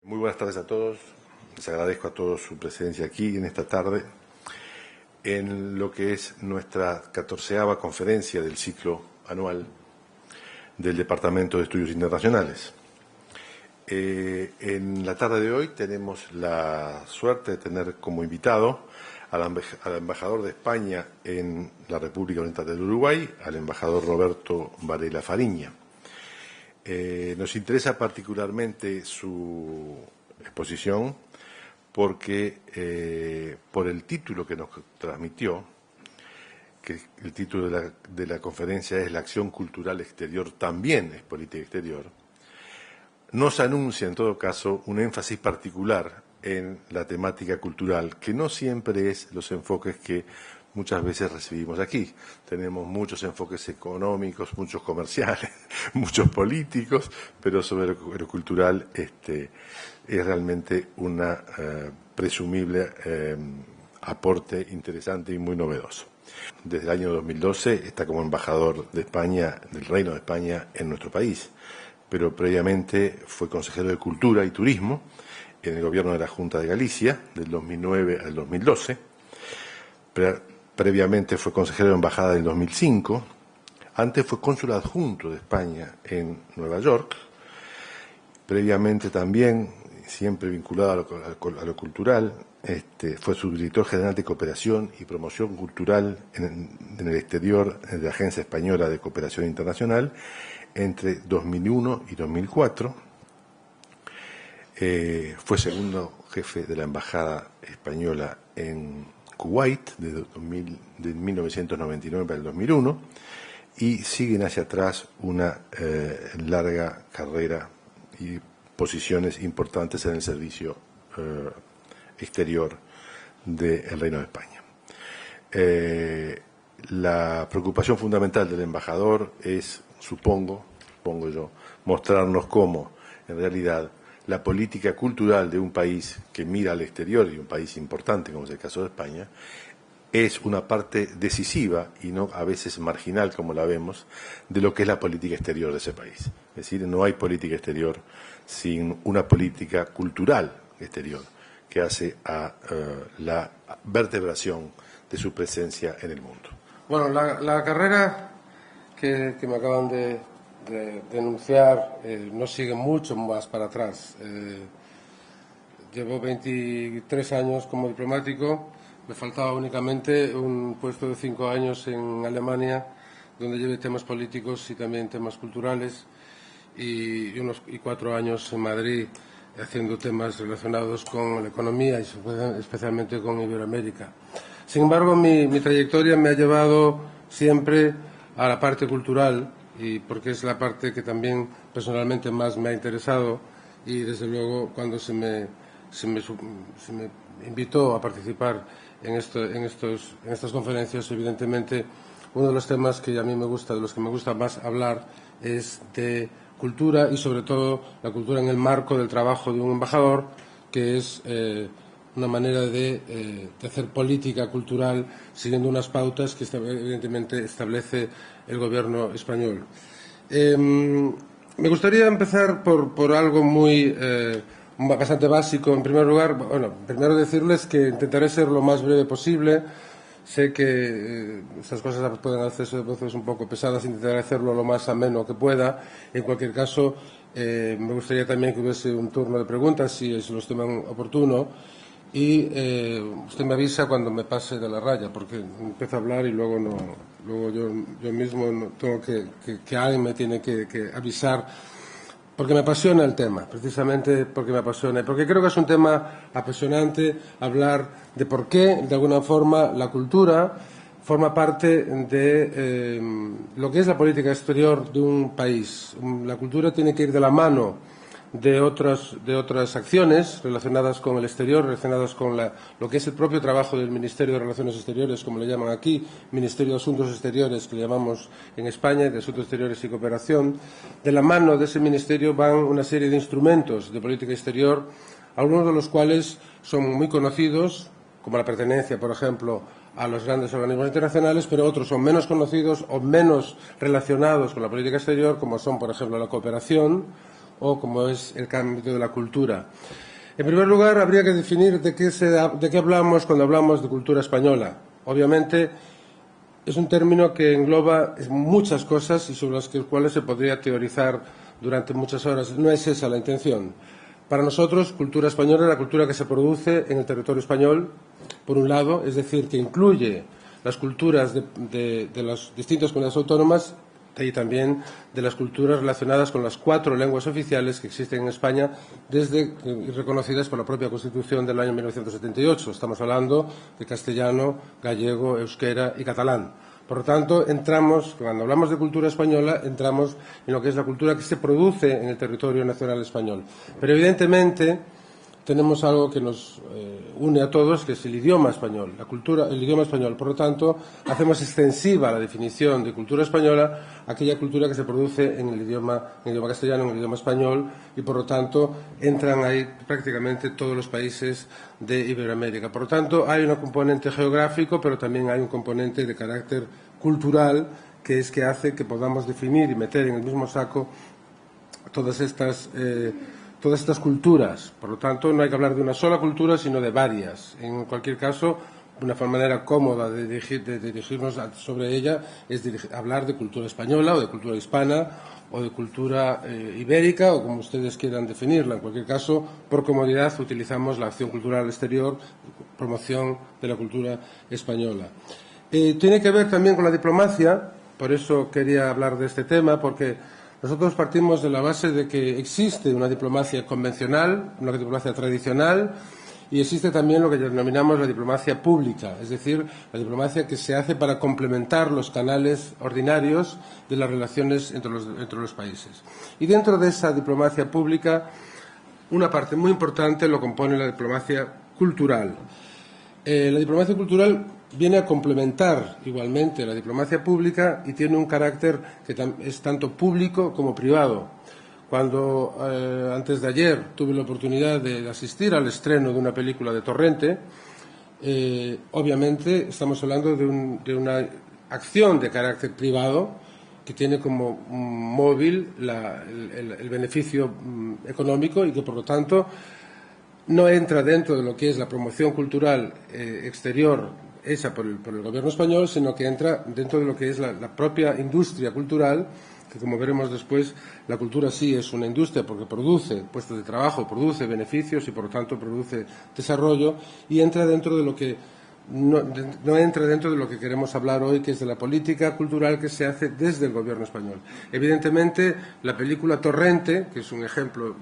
Muy buenas tardes a todos. Les agradezco a todos su presencia aquí en esta tarde en lo que es nuestra 14ª conferencia del ciclo anual del Departamento de Estudios Internacionales. En la tarde de hoy tenemos la suerte de tener como invitado al embajador de España en la República Oriental del Uruguay, al embajador Roberto Varela Fariña. Nos interesa particularmente su exposición porque por el título que nos transmitió, que el título de la conferencia es La acción cultural exterior también es política exterior, nos anuncia en todo caso un énfasis particular en la temática cultural, que no siempre es los enfoques que muchas veces recibimos aquí. Tenemos muchos enfoques económicos, muchos comerciales, muchos políticos, pero sobre lo cultural es realmente una presumible aporte interesante y muy novedoso. Desde el año 2012 está como embajador de España, del Reino de España, en nuestro país, pero previamente fue consejero de Cultura y Turismo en el gobierno de la Junta de Galicia, del 2009 al 2012. Previamente fue consejero de embajada en el 2005. Antes fue cónsul adjunto de España en Nueva York. Previamente también, siempre vinculado a lo cultural, fue subdirector general de Cooperación y Promoción Cultural en el exterior de la Agencia Española de Cooperación Internacional entre 2001 y 2004. Fue segundo jefe de la Embajada Española en Kuwait de 1999 al 2001 y siguen hacia atrás una larga carrera y posiciones importantes en el servicio exterior del Reino de España. La preocupación fundamental del embajador es, supongo yo, mostrarnos cómo, en realidad, la política cultural de un país que mira al exterior y un país importante, como es el caso de España, es una parte decisiva y no a veces marginal, como la vemos, de lo que es la política exterior de ese país. Es decir, no hay política exterior sin una política cultural exterior que hace a la vertebración de su presencia en el mundo. Bueno, la carrera que me acaban de enunciar no sigue mucho más para atrás. Llevo 23 años como diplomático, me faltaba únicamente un puesto de 5 años en Alemania, donde llevé temas políticos y también temas culturales, y 4 años en Madrid haciendo temas relacionados con la economía y especialmente con Iberoamérica. Sin embargo, mi trayectoria me ha llevado siempre a la parte cultural, y porque es la parte que también personalmente más me ha interesado, y desde luego cuando se me invitó a participar en estas conferencias, evidentemente uno de los temas que a mí me gusta, de los que me gusta más hablar, es de cultura, y sobre todo la cultura en el marco del trabajo de un embajador, que es una manera de hacer política cultural siguiendo unas pautas que evidentemente establece el gobierno español. Me gustaría empezar por algo bastante básico. En primer lugar, primero decirles que intentaré ser lo más breve posible. Sé que estas cosas pueden hacerse a veces un poco pesadas, intentaré hacerlo lo más ameno que pueda. En cualquier caso, me gustaría también que hubiese un turno de preguntas, si se lo estiman oportuno. Y usted me avisa cuando me pase de la raya, porque empiezo a hablar y luego yo mismo tengo que alguien me tiene que avisar, porque me apasiona el tema, precisamente porque me apasiona, y porque creo que es un tema apasionante hablar de por qué, de alguna forma, la cultura forma parte de lo que es la política exterior de un país. La cultura tiene que ir de la mano de otras acciones relacionadas con el exterior, relacionadas con lo que es el propio trabajo del Ministerio de Relaciones Exteriores, como le llaman aquí, Ministerio de Asuntos Exteriores, que le llamamos en España, de Asuntos Exteriores y Cooperación. De la mano de ese ministerio van una serie de instrumentos de política exterior, algunos de los cuales son muy conocidos, como la pertenencia, por ejemplo, a los grandes organismos internacionales, pero otros son menos conocidos o menos relacionados con la política exterior, como son, por ejemplo, la cooperación, o como es el ámbito de la cultura. En primer lugar, habría que definir de qué hablamos cuando hablamos de cultura española. Obviamente, es un término que engloba muchas cosas y sobre las cuales se podría teorizar durante muchas horas. No es esa la intención. Para nosotros, cultura española es la cultura que se produce en el territorio español, por un lado, es decir, que incluye las culturas de las distintas comunidades autónomas y también de las culturas relacionadas con las 4 lenguas oficiales que existen en España y reconocidas por la propia Constitución del año 1978. Estamos hablando de castellano, gallego, euskera y catalán. Por lo tanto, cuando hablamos de cultura española, entramos en lo que es la cultura que se produce en el territorio nacional español. Pero, evidentemente, tenemos algo que nos une a todos, que es el idioma español, el idioma español. Por lo tanto, hacemos extensiva la definición de cultura española a aquella cultura que se produce en el idioma castellano, en el idioma español, y por lo tanto entran ahí prácticamente todos los países de Iberoamérica. Por lo tanto, hay un componente geográfico, pero también hay un componente de carácter cultural, que es que hace que podamos definir y meter en el mismo saco todas estas culturas. Por lo tanto, no hay que hablar de una sola cultura, sino de varias. En cualquier caso, una manera cómoda de dirigirnos sobre ella es hablar de cultura española o de cultura hispana o de cultura ibérica o como ustedes quieran definirla. En cualquier caso, por comodidad, utilizamos la acción cultural exterior, promoción de la cultura española. Tiene que ver también con la diplomacia, por eso quería hablar de este tema, porque nosotros partimos de la base de que existe una diplomacia convencional, una diplomacia tradicional, y existe también lo que denominamos la diplomacia pública, es decir, la diplomacia que se hace para complementar los canales ordinarios de las relaciones entre los países. Y dentro de esa diplomacia pública, una parte muy importante lo compone la diplomacia cultural. La diplomacia cultural viene a complementar igualmente la diplomacia pública y tiene un carácter que es tanto público como privado. Cuando antes de ayer tuve la oportunidad de asistir al estreno de una película de Torrente, obviamente estamos hablando de una acción de carácter privado que tiene como móvil el beneficio económico y que, por lo tanto, no entra dentro de lo que es la promoción cultural exterior hecha por el gobierno español, sino que entra dentro de lo que es la propia industria cultural, que como veremos después, la cultura sí es una industria porque produce puestos de trabajo, produce beneficios y por lo tanto produce desarrollo y entra dentro de lo que no entra dentro de lo que queremos hablar hoy, que es de la política cultural que se hace desde el gobierno español. Evidentemente, la película Torrente, que es un ejemplo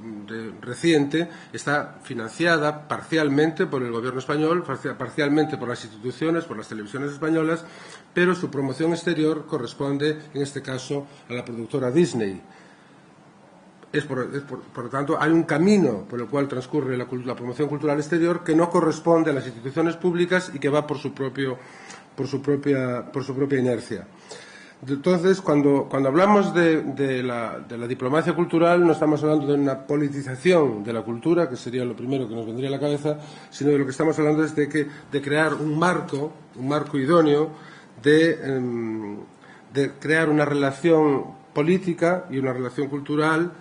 reciente, está financiada parcialmente por el gobierno español, parcialmente por las instituciones, por las televisiones españolas, pero su promoción exterior corresponde, en este caso, a la productora Disney. Por lo tanto, hay un camino por el cual transcurre la promoción cultural exterior que no corresponde a las instituciones públicas y que va por su propia inercia. Entonces, cuando hablamos de la diplomacia cultural, no estamos hablando de una politización de la cultura, que sería lo primero que nos vendría a la cabeza, sino de lo que estamos hablando es de crear un marco idóneo, de crear una relación política y una relación cultural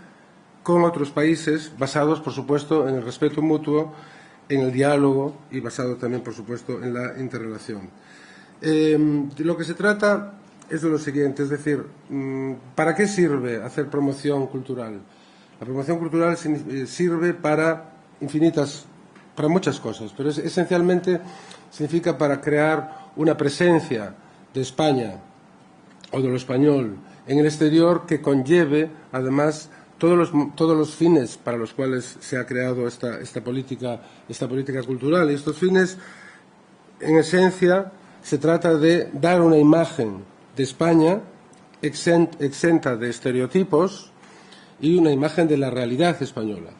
con otros países, basados, por supuesto, en el respeto mutuo, en el diálogo y basado también, por supuesto, en la interrelación. De lo que se trata es de lo siguiente, es decir, ¿para qué sirve hacer promoción cultural? La promoción cultural sirve para muchas cosas, pero esencialmente significa para crear una presencia de España o de lo español en el exterior que conlleve, además, todos los fines para los cuales se ha creado esta política cultural. Y estos fines, en esencia, se trata de dar una imagen de España exenta de estereotipos y una imagen de la realidad española,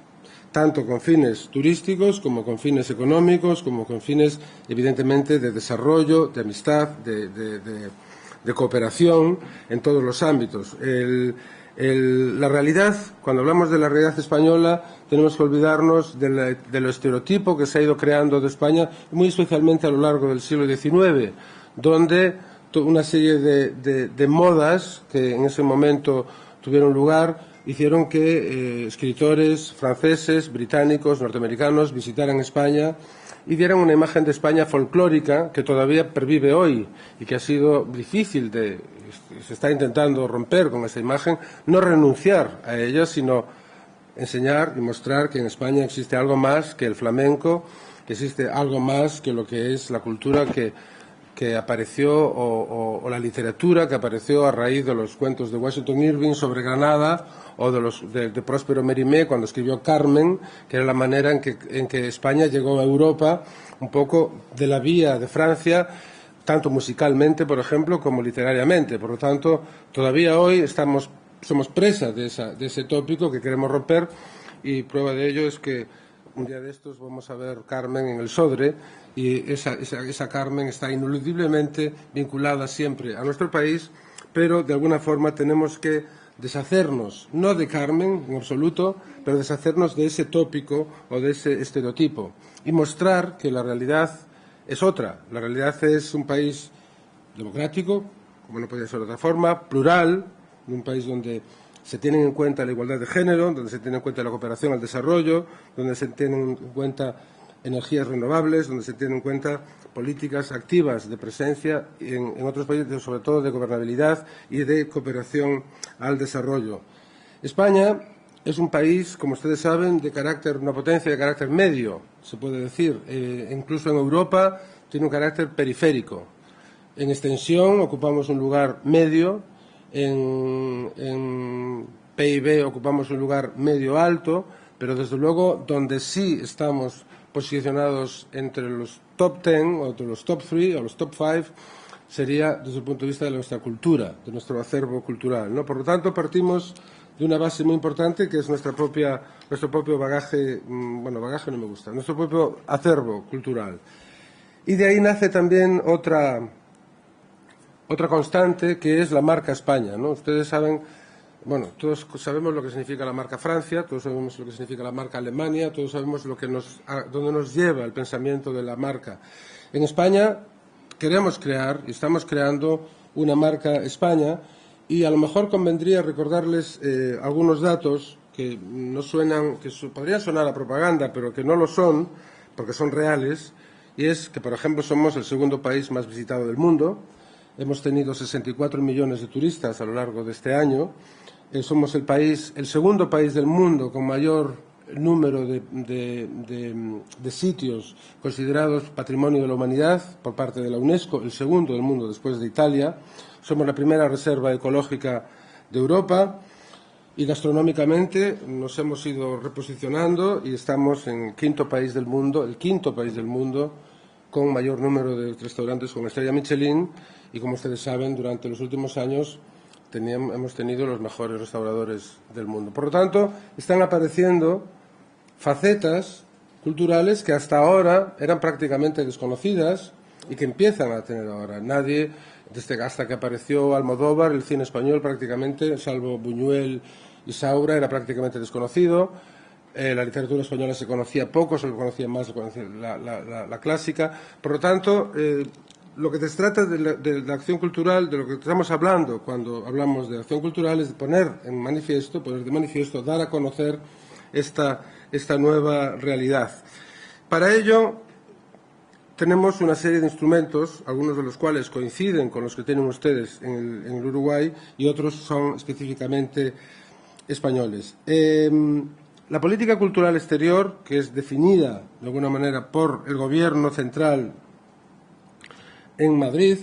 tanto con fines turísticos como con fines económicos, como con fines, evidentemente, de desarrollo, de amistad, de cooperación en todos los ámbitos. La realidad, cuando hablamos de la realidad española, tenemos que olvidarnos de lo estereotipo que se ha ido creando de España, muy especialmente a lo largo del siglo XIX, donde una serie de modas que en ese momento tuvieron lugar hicieron que escritores franceses, británicos, norteamericanos visitaran España y dieran una imagen de España folclórica que todavía pervive hoy y que ha sido difícil se está intentando romper con esa imagen, no renunciar a ella, sino enseñar y mostrar que en España existe algo más que el flamenco, que existe algo más que lo que es la cultura que apareció o la literatura que apareció a raíz de los cuentos de Washington Irving sobre Granada o de Próspero Mérimée cuando escribió Carmen, que era la manera en que España llegó a Europa, un poco de la vía de Francia, tanto musicalmente, por ejemplo, como literariamente. Por lo tanto, todavía hoy somos presas de ese tópico que queremos romper, y prueba de ello es que un día de estos vamos a ver Carmen en el Sodre, y esa Carmen está ineludiblemente vinculada siempre a nuestro país, pero de alguna forma tenemos que deshacernos, no de Carmen en absoluto, pero deshacernos de ese tópico o de ese estereotipo y mostrar que la realidad es otra. La realidad es un país democrático, como no podía ser de otra forma, plural, un país donde se tienen en cuenta la igualdad de género, donde se tiene en cuenta la cooperación al desarrollo, donde se tienen en cuenta energías renovables, donde se tienen en cuenta políticas activas de presencia en otros países, sobre todo de gobernabilidad y de cooperación al desarrollo. España es un país, como ustedes saben, una potencia de carácter medio, se puede decir. Incluso en Europa tiene un carácter periférico. En extensión ocupamos un lugar medio. En PIB ocupamos un lugar medio alto, pero desde luego donde sí estamos posicionados entre los top 10 o entre los top 3 o los top 5 sería desde el punto de vista de nuestra cultura, de nuestro acervo cultural, ¿no? Por lo tanto, partimos de una base muy importante que es nuestro propio bagaje, bagaje no me gusta, nuestro propio acervo cultural. Y de ahí nace también otra constante, que es la marca España, ¿no? Ustedes saben, todos sabemos lo que significa la marca Francia, todos sabemos lo que significa la marca Alemania, todos sabemos dónde nos lleva el pensamiento de la marca. En España queremos crear y estamos creando una marca España, y a lo mejor convendría recordarles algunos datos que podrían sonar a propaganda, pero que no lo son, porque son reales, y es que, por ejemplo, somos el segundo país más visitado del mundo. Hemos tenido 64 millones de turistas a lo largo de este año. Somos el segundo país del mundo con mayor número de sitios considerados Patrimonio de la Humanidad por parte de la UNESCO, el segundo del mundo después de Italia. Somos la primera reserva ecológica de Europa, y gastronómicamente nos hemos ido reposicionando y estamos en el quinto país del mundo con mayor número de restaurantes con estrella Michelin. Y como ustedes saben, durante los últimos años hemos tenido los mejores restauradores del mundo. Por lo tanto, están apareciendo facetas culturales que hasta ahora eran prácticamente desconocidas y que empiezan a tener ahora. Hasta que apareció Almodóvar, el cine español prácticamente, salvo Buñuel y Saura, era prácticamente desconocido. La literatura española se conocía poco, se conocía más la clásica. Por lo tanto, lo que se trata de la acción cultural, de lo que estamos hablando cuando hablamos de acción cultural, es de poner de manifiesto, dar a conocer esta nueva realidad. Para ello, tenemos una serie de instrumentos, algunos de los cuales coinciden con los que tienen ustedes en el Uruguay, y otros son específicamente españoles. La política cultural exterior, que es definida de alguna manera por el Gobierno central en Madrid,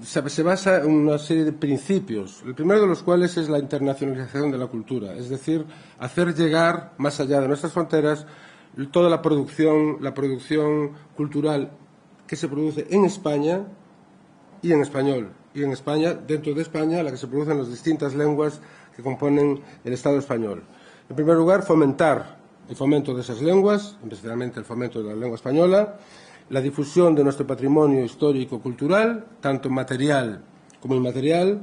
se basa en una serie de principios, el primero de los cuales es la internacionalización de la cultura, es decir, hacer llegar más allá de nuestras fronteras toda la producción cultural que se produce en España y en español, y en España, dentro de España, la que se produce en las distintas lenguas que componen el Estado español. En primer lugar, fomentar el fomento de esas lenguas, especialmente el fomento de la lengua española, la difusión de nuestro patrimonio histórico-cultural, tanto material como inmaterial,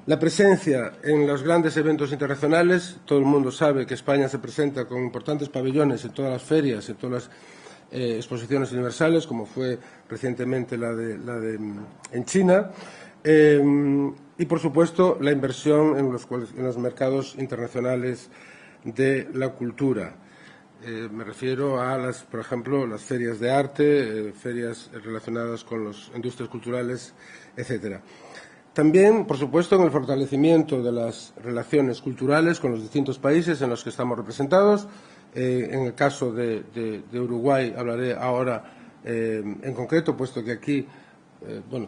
la presencia en los grandes eventos internacionales. Todo el mundo sabe que España se presenta con importantes pabellones en todas las ferias, en todas las exposiciones universales, como fue recientemente la de en China. y, por supuesto, la inversión en los mercados internacionales de la cultura. Me refiero a, por ejemplo, las ferias de arte, ferias relacionadas con las industrias culturales, etcétera. También, por supuesto, en el fortalecimiento de las relaciones culturales con los distintos países en los que estamos representados. En el caso de Uruguay hablaré ahora en concreto, puesto que aquí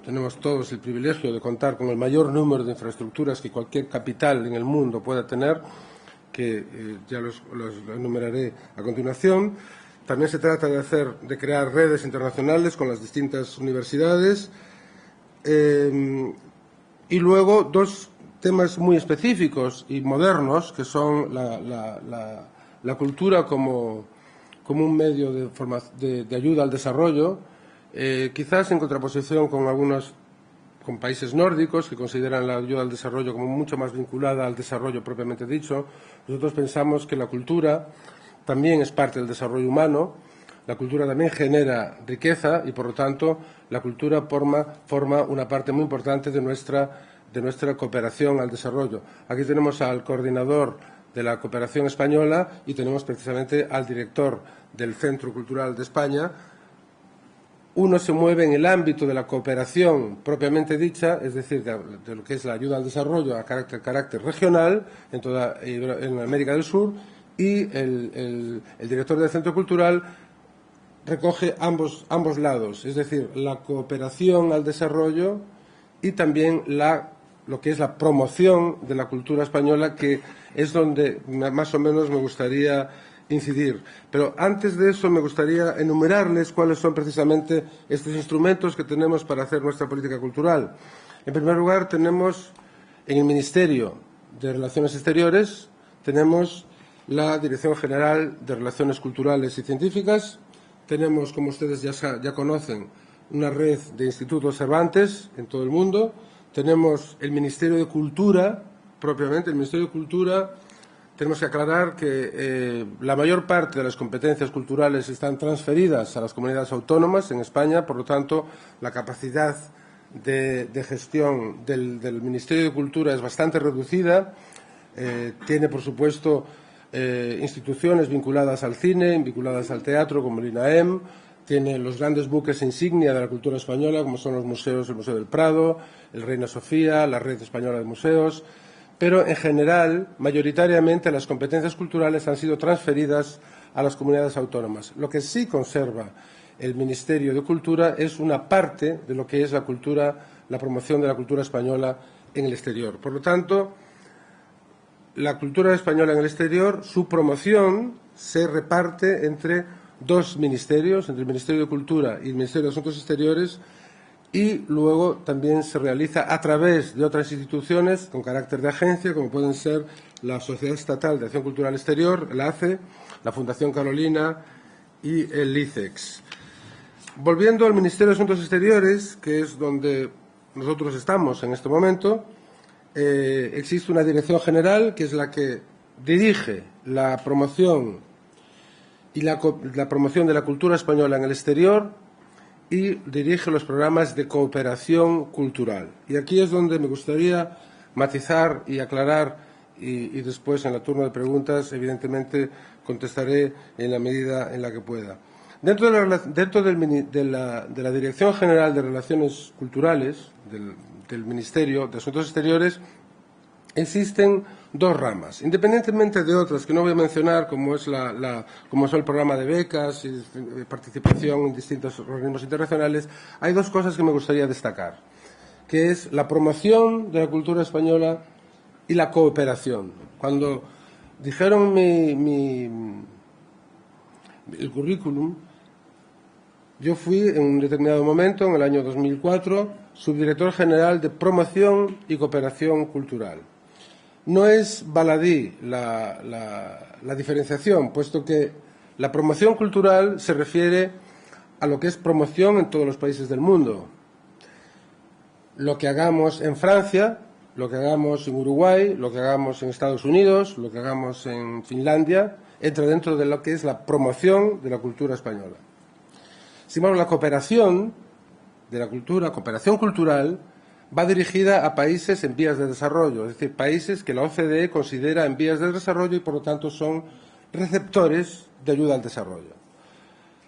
tenemos todos el privilegio de contar con el mayor número de infraestructuras que cualquier capital en el mundo pueda tener, que ya los enumeraré a continuación. También se trata de crear redes internacionales con las distintas universidades. Y luego dos temas muy específicos y modernos, que son la cultura como un medio de ayuda al desarrollo, quizás en contraposición con países nórdicos que consideran la ayuda al desarrollo como mucho más vinculada al desarrollo propiamente dicho. Nosotros pensamos que la cultura también es parte del desarrollo humano, la cultura también genera riqueza y, por lo tanto, la cultura forma una parte muy importante de nuestra cooperación al desarrollo. Aquí tenemos al coordinador de la cooperación española y tenemos precisamente al director del Centro Cultural de España. Uno se mueve en el ámbito de la cooperación propiamente dicha, es decir, de lo que es la ayuda al desarrollo a carácter regional en América del Sur, y el director del Centro Cultural recoge ambos lados, es decir, la cooperación al desarrollo y también lo que es la promoción de la cultura española, que es donde más o menos me gustaría incidir. Pero antes de eso me gustaría enumerarles cuáles son precisamente estos instrumentos que tenemos para hacer nuestra política cultural. En primer lugar, tenemos en el Ministerio de Relaciones Exteriores, tenemos la Dirección General de Relaciones Culturales y Científicas, tenemos, como ustedes ya conocen, una red de institutos Cervantes en todo el mundo, tenemos el Ministerio de Cultura, propiamente el Ministerio de Cultura. Tenemos que aclarar que la mayor parte de las competencias culturales están transferidas a las comunidades autónomas en España, por lo tanto, la capacidad de gestión del Ministerio de Cultura es bastante reducida. Tiene, por supuesto, instituciones vinculadas al cine, vinculadas al teatro, como el INAEM. Tiene los grandes buques insignia de la cultura española, como son los museos, el Museo del Prado, el Reina Sofía, la Red Española de Museos. Pero, en general, mayoritariamente, las competencias culturales han sido transferidas a las comunidades autónomas. Lo que sí conserva el Ministerio de Cultura es una parte de lo que es la promoción de la cultura española en el exterior. Por lo tanto, la cultura española en el exterior, su promoción se reparte entre dos ministerios, entre el Ministerio de Cultura y el Ministerio de Asuntos Exteriores, y luego también se realiza a través de otras instituciones con carácter de agencia, como pueden ser la Sociedad Estatal de Acción Cultural Exterior, la ACE, la Fundación Carolina y el ICEX. Volviendo al Ministerio de Asuntos Exteriores, que es donde nosotros estamos en este momento, existe una dirección general que es la que dirige la promoción y la promoción de la cultura española en el exterior, y dirige los programas de cooperación cultural. Y aquí es donde me gustaría matizar y aclarar, y después en la turno de preguntas, evidentemente, contestaré en la medida en la que pueda. Dentro de la Dirección General de Relaciones Culturales del Ministerio de Asuntos Exteriores existen dos ramas, independientemente de otras que no voy a mencionar, como es el programa de becas y participación en distintos organismos internacionales. Hay dos cosas que me gustaría destacar, que es la promoción de la cultura española y la cooperación. Cuando dijeron el currículum, yo fui en un determinado momento, en el año 2004, subdirector general de promoción y cooperación cultural. No es baladí la diferenciación, puesto que la promoción cultural se refiere a lo que es promoción en todos los países del mundo. Lo que hagamos en Francia, lo que hagamos en Uruguay, lo que hagamos en Estados Unidos, lo que hagamos en Finlandia, entra dentro de lo que es la promoción de la cultura española. Sin embargo, la cooperación de la cultura, cooperación cultural, va dirigida a países en vías de desarrollo, es decir, países que la OCDE considera en vías de desarrollo y, por lo tanto, son receptores de ayuda al desarrollo.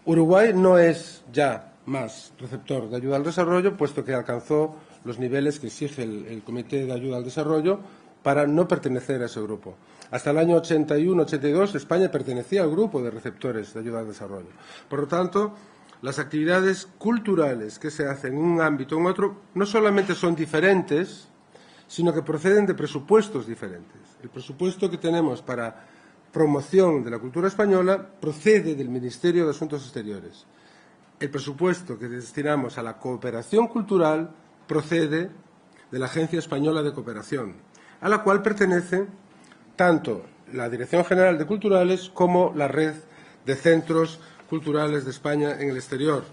Uruguay no es ya más receptor de ayuda al desarrollo, puesto que alcanzó los niveles que exige el Comité de Ayuda al Desarrollo para no pertenecer a ese grupo. Hasta el año 81-82 España pertenecía al grupo de receptores de ayuda al desarrollo. Por lo tanto, las actividades culturales que se hacen en un ámbito o en otro no solamente son diferentes, sino que proceden de presupuestos diferentes. El presupuesto que tenemos para promoción de la cultura española procede del Ministerio de Asuntos Exteriores. El presupuesto que destinamos a la cooperación cultural procede de la Agencia Española de Cooperación, a la cual pertenece tanto la Dirección General de Culturales como la Red de Centros Culturales de España en el exterior.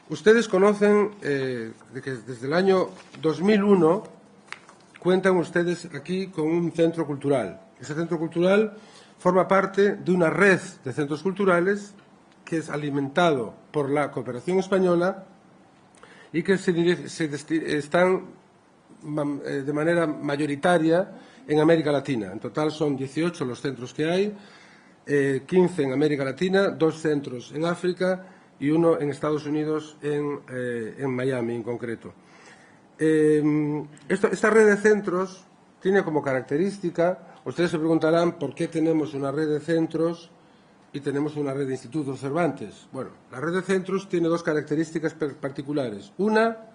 Ustedes conocen de que desde el año 2001 cuentan ustedes aquí con un centro cultural. Ese centro cultural forma parte de una red de centros culturales que es alimentado por la cooperación española y que están de manera mayoritaria en América Latina. En total son 18 los centros que hay, 15 en América Latina, 2 centros en África y 1 en Estados Unidos, en Miami en concreto. Esta red de centros tiene como característica, ustedes se preguntarán por qué tenemos una red de centros y tenemos una red de institutos Cervantes. Bueno, la red de centros tiene 2 características particulares. Una,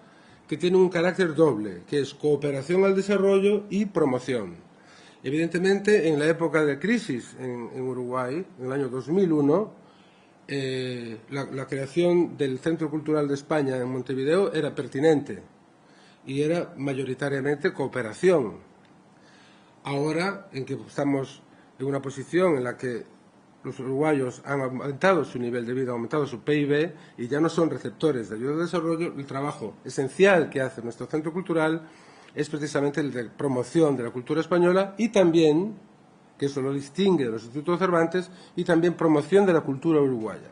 que tiene un carácter doble, que es cooperación al desarrollo y promoción. Evidentemente, en la época de crisis en Uruguay, en el año 2001, la creación del Centro Cultural de España en Montevideo era pertinente y era mayoritariamente cooperación. Ahora, en que estamos en una posición en la que los uruguayos han aumentado su nivel de vida, han aumentado su PIB y ya no son receptores de ayuda al desarrollo, el trabajo esencial que hace nuestro centro cultural es precisamente el de promoción de la cultura española y también, que eso lo distingue de los institutos Cervantes, y también promoción de la cultura uruguaya.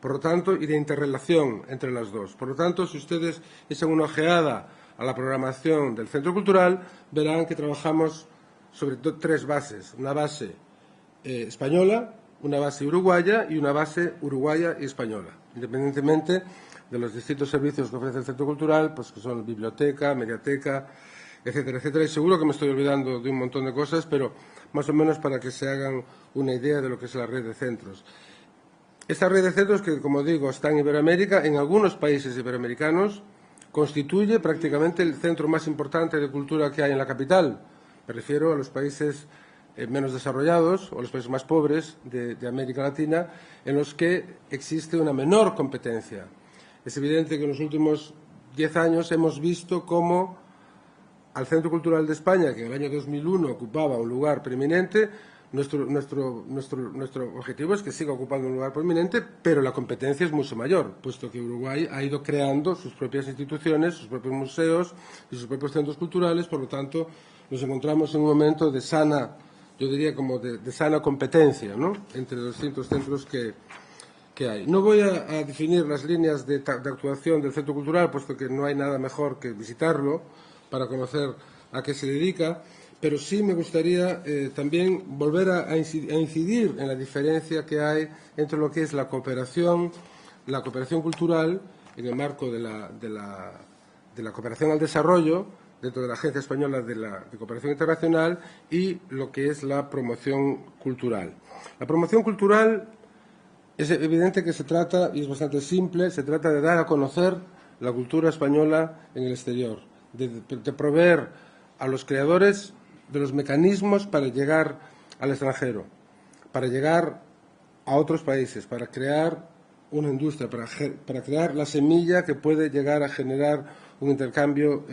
Por lo tanto, y de interrelación entre las dos. Por lo tanto, si ustedes echan una ojeada a la programación del centro cultural, verán que trabajamos sobre 3 bases. Una base española, una base uruguaya y una base uruguaya y española, independientemente de los distintos servicios que ofrece el centro cultural, pues que son biblioteca, mediateca, etcétera, etcétera. Y seguro que me estoy olvidando de un montón de cosas, pero más o menos para que se hagan una idea de lo que es la red de centros. Esta red de centros, que como digo está en Iberoamérica, en algunos países iberoamericanos, constituye prácticamente el centro más importante de cultura que hay en la capital. Me refiero a los países menos desarrollados o los países más pobres de América Latina, en los que existe una menor competencia. Es evidente que en los últimos 10 años hemos visto cómo al Centro Cultural de España, que en el año 2001 ocupaba un lugar preeminente, nuestro objetivo es que siga ocupando un lugar prominente, pero la competencia es mucho mayor, puesto que Uruguay ha ido creando sus propias instituciones, sus propios museos y sus propios centros culturales. Por lo tanto, nos encontramos en un momento de sana, yo diría como de sana competencia, ¿no?, entre los distintos centros que hay. No voy a definir las líneas de actuación del Centro Cultural, puesto que no hay nada mejor que visitarlo para conocer a qué se dedica, pero sí me gustaría también volver a incidir en la diferencia que hay entre lo que es la cooperación cultural en el marco de la cooperación al desarrollo dentro de la Agencia Española de Cooperación Internacional y lo que es la promoción cultural. La promoción cultural es evidente que se trata, y es bastante simple, se trata de dar a conocer la cultura española en el exterior, de proveer a los creadores de los mecanismos para llegar al extranjero, para llegar a otros países, para crear una industria, para crear la semilla que puede llegar a generar un intercambio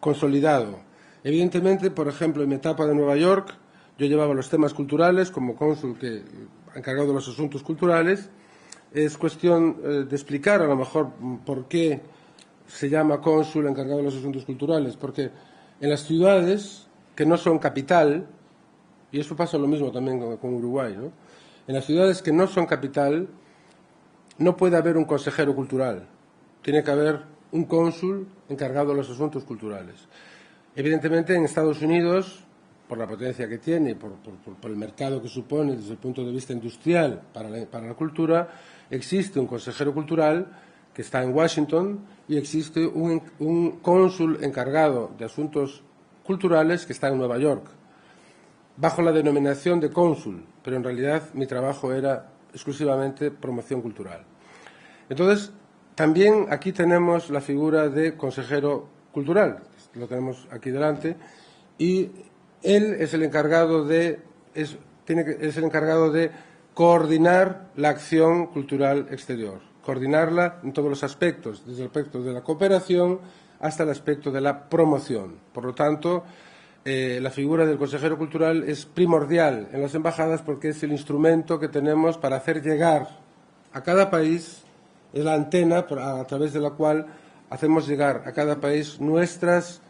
consolidado. Evidentemente, por ejemplo, en mi etapa de Nueva York, yo llevaba los temas culturales como cónsul encargado de los asuntos culturales. Es cuestión de explicar a lo mejor por qué se llama cónsul encargado de los asuntos culturales, porque en las ciudades que no son capital, y eso pasa lo mismo también con Uruguay, ¿no?, en las ciudades que no son capital no puede haber un consejero cultural, tiene que haber un cónsul encargado de los asuntos culturales. Evidentemente, en Estados Unidos, por la potencia que tiene, por el mercado que supone desde el punto de vista industrial para la cultura, existe un consejero cultural que está en Washington y existe un cónsul encargado de asuntos culturales que está en Nueva York, bajo la denominación de cónsul, pero en realidad mi trabajo era exclusivamente promoción cultural. Entonces, también aquí tenemos la figura de consejero cultural, lo tenemos aquí delante, y él es el encargado de coordinar la acción cultural exterior, coordinarla en todos los aspectos, desde el aspecto de la cooperación hasta el aspecto de la promoción. Por lo tanto, la figura del consejero cultural es primordial en las embajadas porque es el instrumento que tenemos para hacer llegar a cada país, es la antena a través de la cual hacemos llegar a cada país nuestras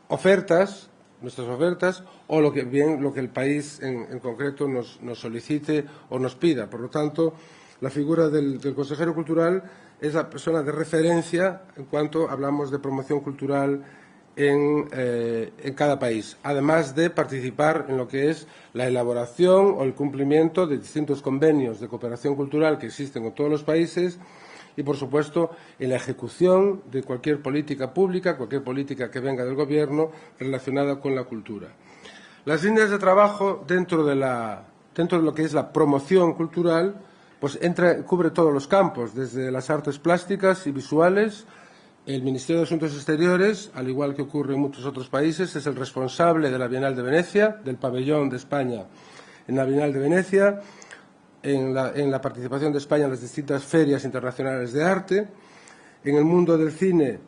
ofertas o lo que el país en concreto nos solicite o nos pida. Por lo tanto, la figura del consejero cultural es la persona de referencia en cuanto hablamos de promoción cultural en cada país, además de participar en lo que es la elaboración o el cumplimiento de distintos convenios de cooperación cultural que existen en todos los países y, por supuesto, en la ejecución de cualquier política pública, cualquier política que venga del Gobierno relacionada con la cultura. Las líneas de trabajo dentro de lo que es la promoción cultural, pues cubre todos los campos, desde las artes plásticas y visuales. El Ministerio de Asuntos Exteriores, al igual que ocurre en muchos otros países, es el responsable de la Bienal de Venecia, del pabellón de España en la Bienal de Venecia, en la participación de España en las distintas ferias internacionales de arte. En el mundo del cine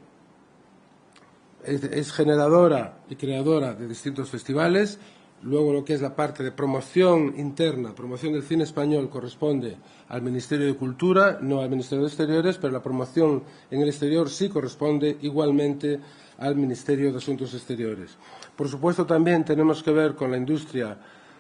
es generadora y creadora de distintos festivales. Luego, lo que es la parte de promoción interna, promoción del cine español, corresponde al Ministerio de Cultura, no al Ministerio de Exteriores, pero la promoción en el exterior sí corresponde igualmente al Ministerio de Asuntos Exteriores. Por supuesto, también tenemos que ver con la industria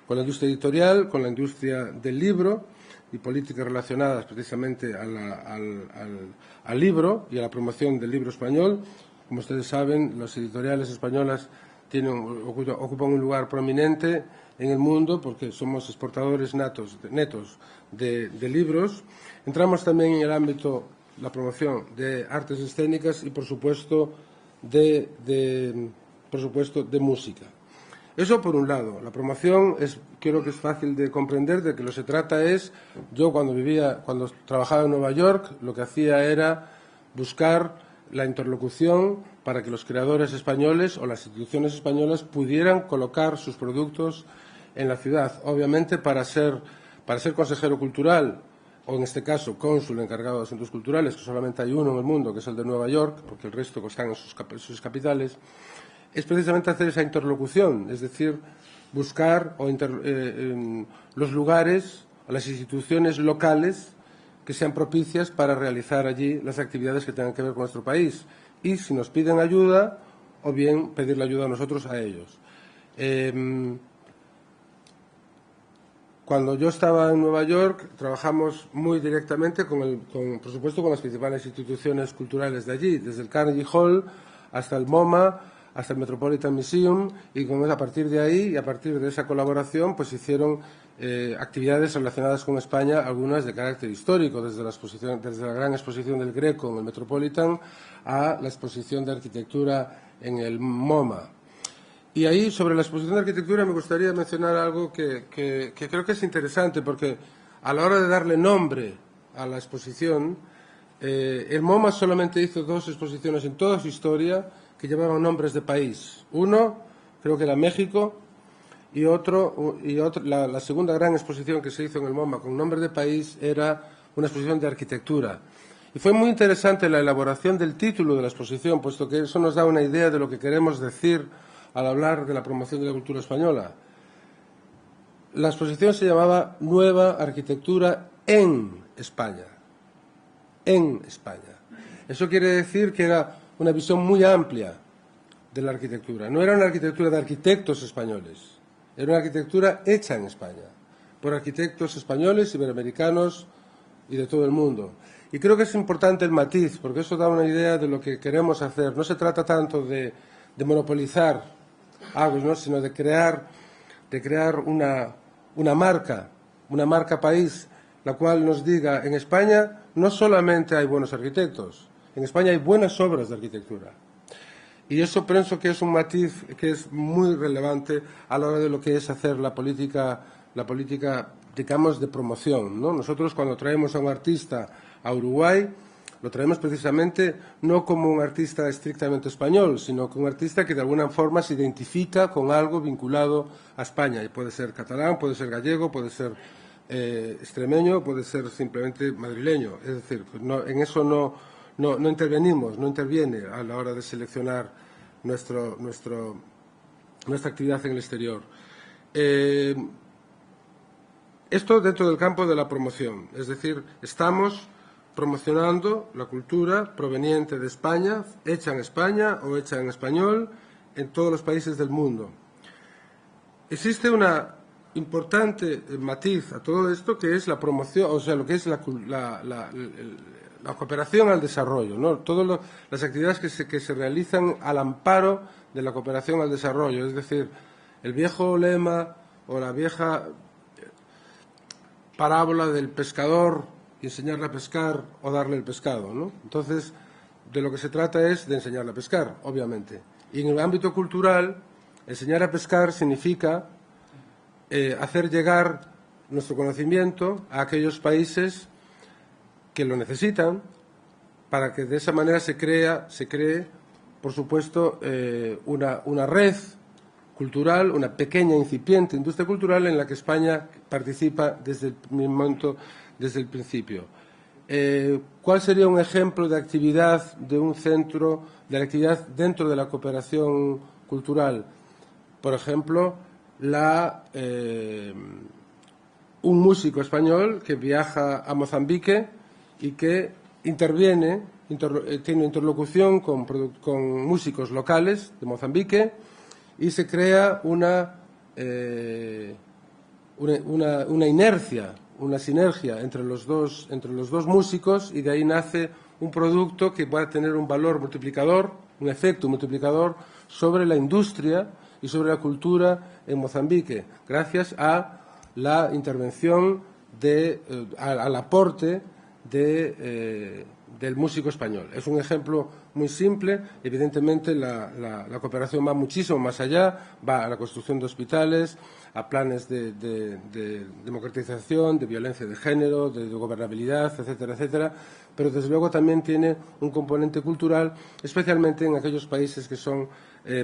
editorial, con la industria del libro y políticas relacionadas precisamente al libro y a la promoción del libro español. Como ustedes saben, las editoriales españolas ocupan un lugar prominente en el mundo porque somos exportadores netos de libros. Entramos también en el ámbito de la promoción de artes escénicas y, por supuesto, de música. Eso por un lado. La promoción creo que es fácil de comprender. De que lo se trata es, yo cuando trabajaba en Nueva York, lo que hacía era buscar la interlocución para que los creadores españoles o las instituciones españolas pudieran colocar sus productos en la ciudad. Obviamente, para ser consejero cultural, o en este caso cónsul encargado de asuntos culturales, que solamente hay uno en el mundo, que es el de Nueva York, porque el resto están en sus capitales, es precisamente hacer esa interlocución, es decir, buscar los lugares o las instituciones locales que sean propicias para realizar allí las actividades que tengan que ver con nuestro país. Y si nos piden ayuda, o bien pedirle ayuda a nosotros a ellos. Cuando yo estaba en Nueva York, trabajamos muy directamente, por supuesto, con las principales instituciones culturales de allí, desde el Carnegie Hall hasta el MoMA, hasta el Metropolitan Museum, y a partir de ahí y a partir de esa colaboración pues hicieron actividades relacionadas con España, algunas de carácter histórico, desde la gran exposición del Greco en el Metropolitan a la exposición de arquitectura en el MoMA. Y ahí, sobre la exposición de arquitectura, me gustaría mencionar algo que creo que es interesante, porque a la hora de darle nombre a la exposición, el MoMA solamente hizo 2 exposiciones en toda su historia que llevaban nombres de país. Uno, creo que era México, y la segunda gran exposición que se hizo en el MoMA con nombre de país era una exposición de arquitectura. Y fue muy interesante la elaboración del título de la exposición, puesto que eso nos da una idea de lo que queremos decir al hablar de la promoción de la cultura española. La exposición se llamaba Nueva Arquitectura en España. En España. Eso quiere decir que era una visión muy amplia de la arquitectura. No era una arquitectura de arquitectos españoles, era una arquitectura hecha en España, por arquitectos españoles, iberoamericanos y de todo el mundo. Y creo que es importante el matiz, porque eso da una idea de lo que queremos hacer. No se trata tanto de monopolizar algo, ¿no?, sino de crear una marca país, la cual nos diga, en España no solamente hay buenos arquitectos, en España hay buenas obras de arquitectura. Y eso pienso que es un matiz que es muy relevante a la hora de lo que es hacer la política, digamos, de promoción, ¿no? Nosotros, cuando traemos a un artista a Uruguay, lo traemos precisamente no como un artista estrictamente español, sino como un artista que de alguna forma se identifica con algo vinculado a España. Y puede ser catalán, puede ser gallego, puede ser extremeño, puede ser simplemente madrileño. Es decir, en eso no intervenimos, no interviene a la hora de seleccionar nuestra actividad en el exterior. Esto dentro del campo de la promoción, es decir, estamos promocionando la cultura proveniente de España, hecha en España o hecha en español, en todos los países del mundo. Existe una importante matiz a todo esto, que es la promoción, o sea, lo que es la cooperación al desarrollo, ¿no? Todas las actividades que se realizan al amparo de la cooperación al desarrollo, es decir, el viejo lema o la vieja parábola del pescador y enseñarle a pescar o darle el pescado, ¿no? Entonces, de lo que se trata es de enseñarle a pescar, obviamente. Y en el ámbito cultural, enseñar a pescar significa hacer llegar nuestro conocimiento a aquellos países que lo necesitan, para que de esa manera se cree, por supuesto, una red cultural, una pequeña incipiente industria cultural en la que España participa desde el momento, desde el principio. ¿Cuál sería un ejemplo de actividad de un centro, de la actividad dentro de la cooperación cultural? Por ejemplo, un músico español que viaja a Mozambique y que tiene interlocución con músicos locales de Mozambique, y se crea una inercia, una sinergia entre los dos músicos, y de ahí nace un producto que va a tener un valor multiplicador, un efecto multiplicador sobre la industria y sobre la cultura en Mozambique, gracias a la intervención, al aporte del músico español. Es un ejemplo muy simple. Evidentemente la cooperación va muchísimo más allá, va a la construcción de hospitales, a planes de democratización, de violencia de género, de gobernabilidad, etcétera, etcétera, pero desde luego también tiene un componente cultural, especialmente en aquellos países que son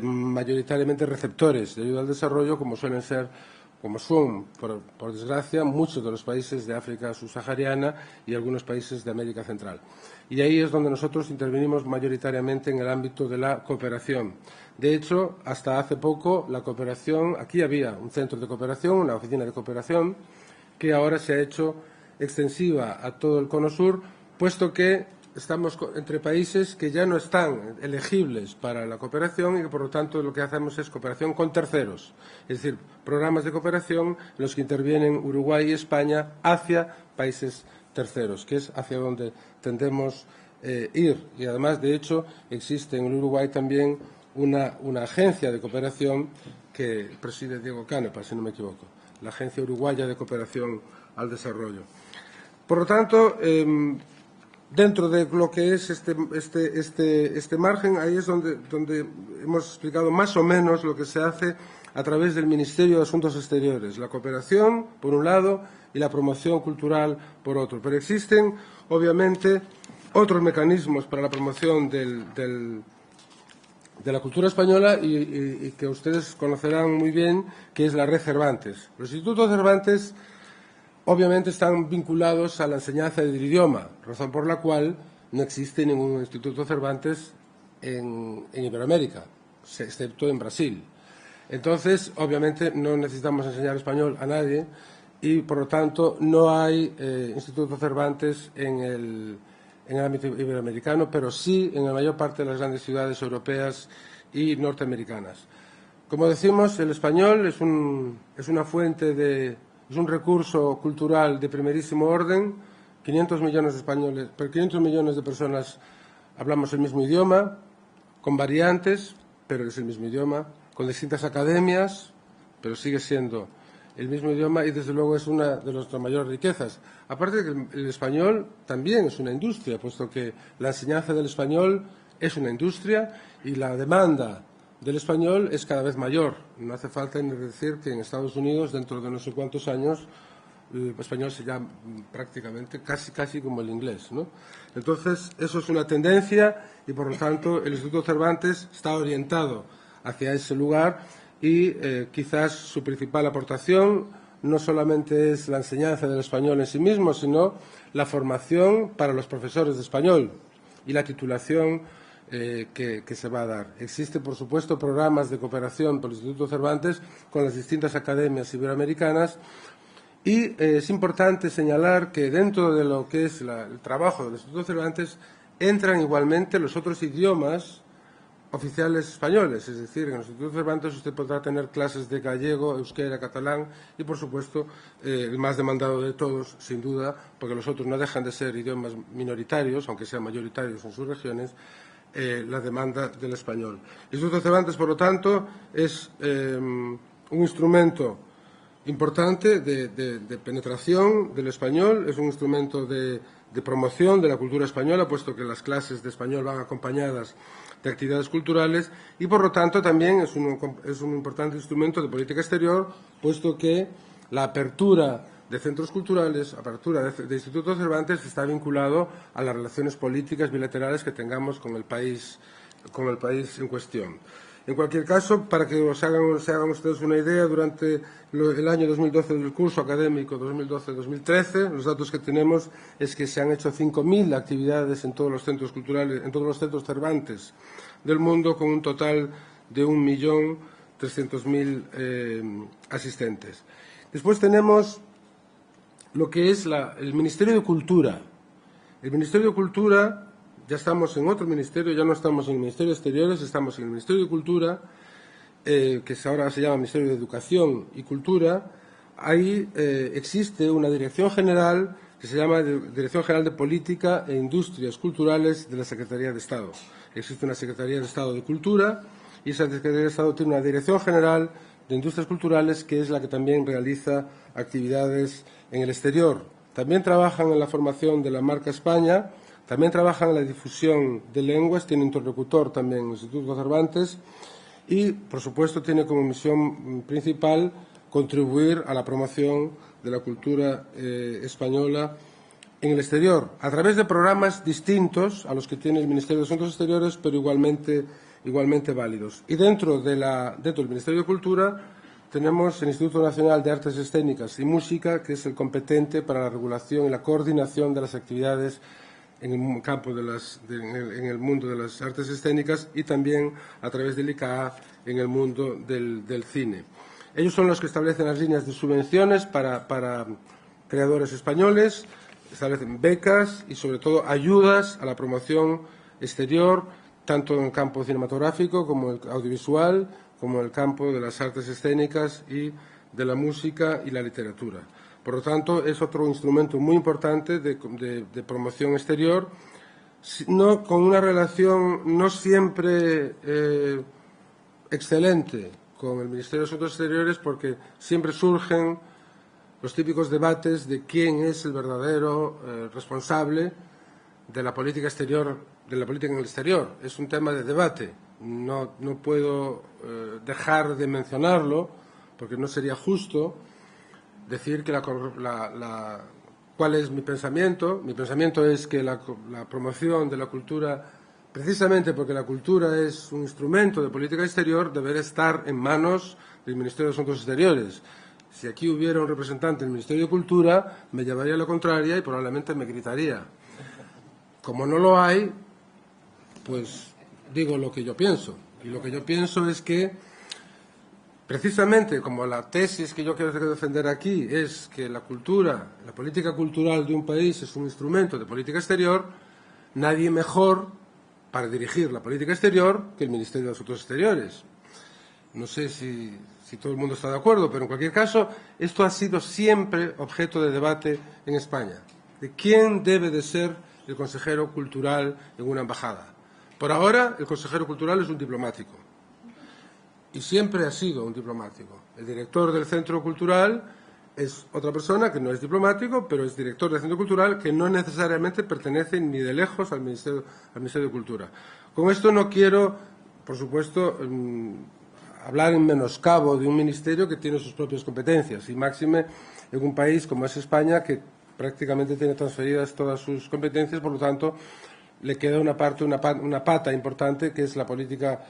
mayoritariamente receptores de ayuda al desarrollo, como son, por desgracia, muchos de los países de África subsahariana y algunos países de América Central. Y ahí es donde nosotros intervenimos mayoritariamente en el ámbito de la cooperación. De hecho, hasta hace poco, la cooperación, aquí había un centro de cooperación, una oficina de cooperación, que ahora se ha hecho extensiva a todo el Cono Sur, puesto que estamos entre países que ya no están elegibles para la cooperación y que, por lo tanto, lo que hacemos es cooperación con terceros, es decir, programas de cooperación en los que intervienen Uruguay y España hacia países terceros, que es hacia donde tendemos ir. Y además, de hecho, existe en el Uruguay también una agencia de cooperación que preside Diego Canepa, si no me equivoco, la Agencia Uruguaya de Cooperación al Desarrollo. Por lo tanto, dentro de lo que es este margen, ahí es donde hemos explicado más o menos lo que se hace a través del Ministerio de Asuntos Exteriores, la cooperación, por un lado, y la promoción cultural, por otro. Pero existen, obviamente, otros mecanismos para la promoción de la cultura española y que ustedes conocerán muy bien, que es la Red Cervantes. Los institutos Cervantes, obviamente, están vinculados a la enseñanza del idioma, razón por la cual no existe ningún instituto Cervantes en Iberoamérica, excepto en Brasil. Entonces, obviamente, no necesitamos enseñar español a nadie y, por lo tanto, no hay instituto Cervantes en el ámbito iberoamericano, pero sí en la mayor parte de las grandes ciudades europeas y norteamericanas. Como decimos, el español es una fuente es un recurso cultural de primerísimo orden 500 millones de españoles, 500 millones de personas hablamos el mismo idioma, con variantes, pero es el mismo idioma, con distintas academias, pero sigue siendo el mismo idioma y desde luego es una de nuestras mayores riquezas. Aparte de que el español también es una industria, puesto que la enseñanza del español es una industria y la demanda del español es cada vez mayor. No hace falta ni decir que en Estados Unidos, dentro de no sé cuántos años, el español se llama prácticamente casi como el inglés, ¿no? Entonces, eso es una tendencia y, por lo tanto, el Instituto Cervantes está orientado hacia ese lugar y quizás su principal aportación no solamente es la enseñanza del español en sí mismo, sino la formación para los profesores de español y la titulación que se va a dar. Existen, por supuesto, programas de cooperación por el Instituto Cervantes con las distintas academias iberoamericanas y es importante señalar que dentro de lo que es el trabajo del Instituto Cervantes entran igualmente los otros idiomas oficiales españoles, es decir, en el Instituto Cervantes usted podrá tener clases de gallego, euskera, catalán y, por supuesto, el más demandado de todos, sin duda, porque los otros no dejan de ser idiomas minoritarios, aunque sean mayoritarios en sus regiones, la demanda del español. El Instituto Cervantes, por lo tanto, es un instrumento importante de penetración del español, es un instrumento de promoción de la cultura española, puesto que las clases de español van acompañadas de actividades culturales y, por lo tanto, también es un importante instrumento de política exterior, puesto que la apertura de centros culturales, apertura de Instituto Cervantes está vinculado a las relaciones políticas bilaterales que tengamos con el país en cuestión. En cualquier caso, para que se hagan ustedes una idea, durante el año 2012 del curso académico 2012-2013, los datos que tenemos es que se han hecho 5.000 actividades en todos los centros culturales, en todos los centros Cervantes del mundo, con un total de 1.300.000 asistentes. Después tenemos lo que es el Ministerio de Cultura. El Ministerio de Cultura, ya estamos en otro ministerio, ya no estamos en el Ministerio de Exteriores, estamos en el Ministerio de Cultura, que ahora se llama Ministerio de Educación y Cultura. Ahí existe una dirección general que se llama Dirección General de Política e Industrias Culturales de la Secretaría de Estado. Existe una Secretaría de Estado de Cultura y esa Secretaría de Estado tiene una Dirección General de Industrias Culturales que es la que también realiza actividades en el exterior. También trabajan en la formación de la marca España, también trabajan en la difusión de lenguas, tiene interlocutor también en el Instituto Cervantes y, por supuesto, tiene como misión principal contribuir a la promoción de la cultura española en el exterior, a través de programas distintos a los que tiene el Ministerio de Asuntos Exteriores, pero igualmente válidos. Y dentro del Ministerio de Cultura tenemos el Instituto Nacional de Artes Escénicas y Música, que es el competente para la regulación y la coordinación de las actividades en el campo en el mundo de las artes escénicas y también a través del ICAA en el mundo del cine. Ellos son los que establecen las líneas de subvenciones para creadores españoles, establecen becas y, sobre todo, ayudas a la promoción exterior, tanto en el campo cinematográfico como el audiovisual, como en el campo de las artes escénicas y de la música y la literatura. Por lo tanto, es otro instrumento muy importante de promoción exterior, con una relación no siempre excelente con el Ministerio de Asuntos Exteriores, porque siempre surgen los típicos debates de quién es el verdadero responsable de la política exterior, de la política en el exterior. Es un tema de debate. No puedo dejar de mencionarlo, porque no sería justo decir que cuál es mi pensamiento. Mi pensamiento es que la promoción de la cultura, precisamente porque la cultura es un instrumento de política exterior, debería estar en manos del Ministerio de Asuntos Exteriores. Si aquí hubiera un representante del Ministerio de Cultura, me llevaría la contraria y probablemente me gritaría. Como no lo hay, pues digo lo que yo pienso. Y lo que yo pienso es que, precisamente como la tesis que yo quiero defender aquí es que la cultura, la política cultural de un país es un instrumento de política exterior, nadie mejor para dirigir la política exterior que el Ministerio de Asuntos Exteriores. No sé si todo el mundo está de acuerdo, pero en cualquier caso, esto ha sido siempre objeto de debate en España. de quién debe de ser el consejero cultural en una embajada. Por ahora, el consejero cultural es un diplomático. Y siempre ha sido un diplomático. El director del Centro Cultural es otra persona que no es diplomático, pero es director del Centro Cultural, que no necesariamente pertenece ni de lejos al Ministerio de Cultura. Con esto no quiero, por supuesto, hablar en menoscabo de un ministerio que tiene sus propias competencias, y máxime en un país como es España, que prácticamente tiene transferidas todas sus competencias, por lo tanto, le queda una pata importante, que es la política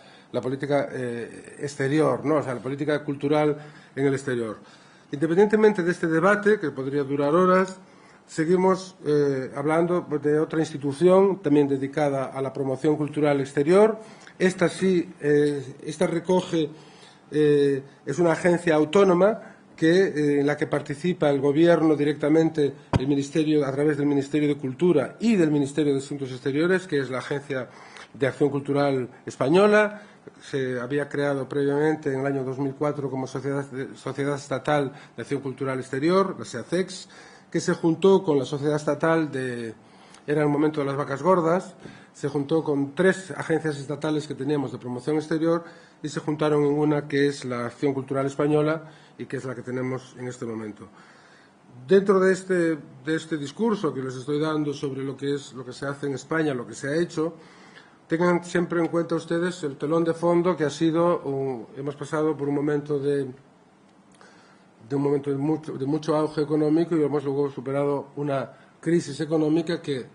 exterior, ¿no? O sea, la política cultural en el exterior. Independientemente de este debate, que podría durar horas, seguimos hablando de otra institución también dedicada a la promoción cultural exterior. Esta sí, esta recoge, es una agencia autónoma en la que participa el Gobierno directamente, el Ministerio, a través del Ministerio de Cultura y del Ministerio de Asuntos Exteriores, que es la Agencia de Acción Cultural Española. Se había creado previamente en el año 2004 como Sociedad Estatal de Acción Cultural Exterior, la SEACEX, que se juntó con la Sociedad Estatal era el momento de las vacas gordas, se juntó con 3 agencias estatales que teníamos de promoción exterior y se juntaron en una que es la Acción Cultural Española y que es la que tenemos en este momento. Dentro de este discurso que les estoy dando sobre lo que se hace en España, lo que se ha hecho, tengan siempre en cuenta ustedes el telón de fondo que ha sido, hemos pasado por un momento de mucho auge económico y hemos luego superado una crisis económica que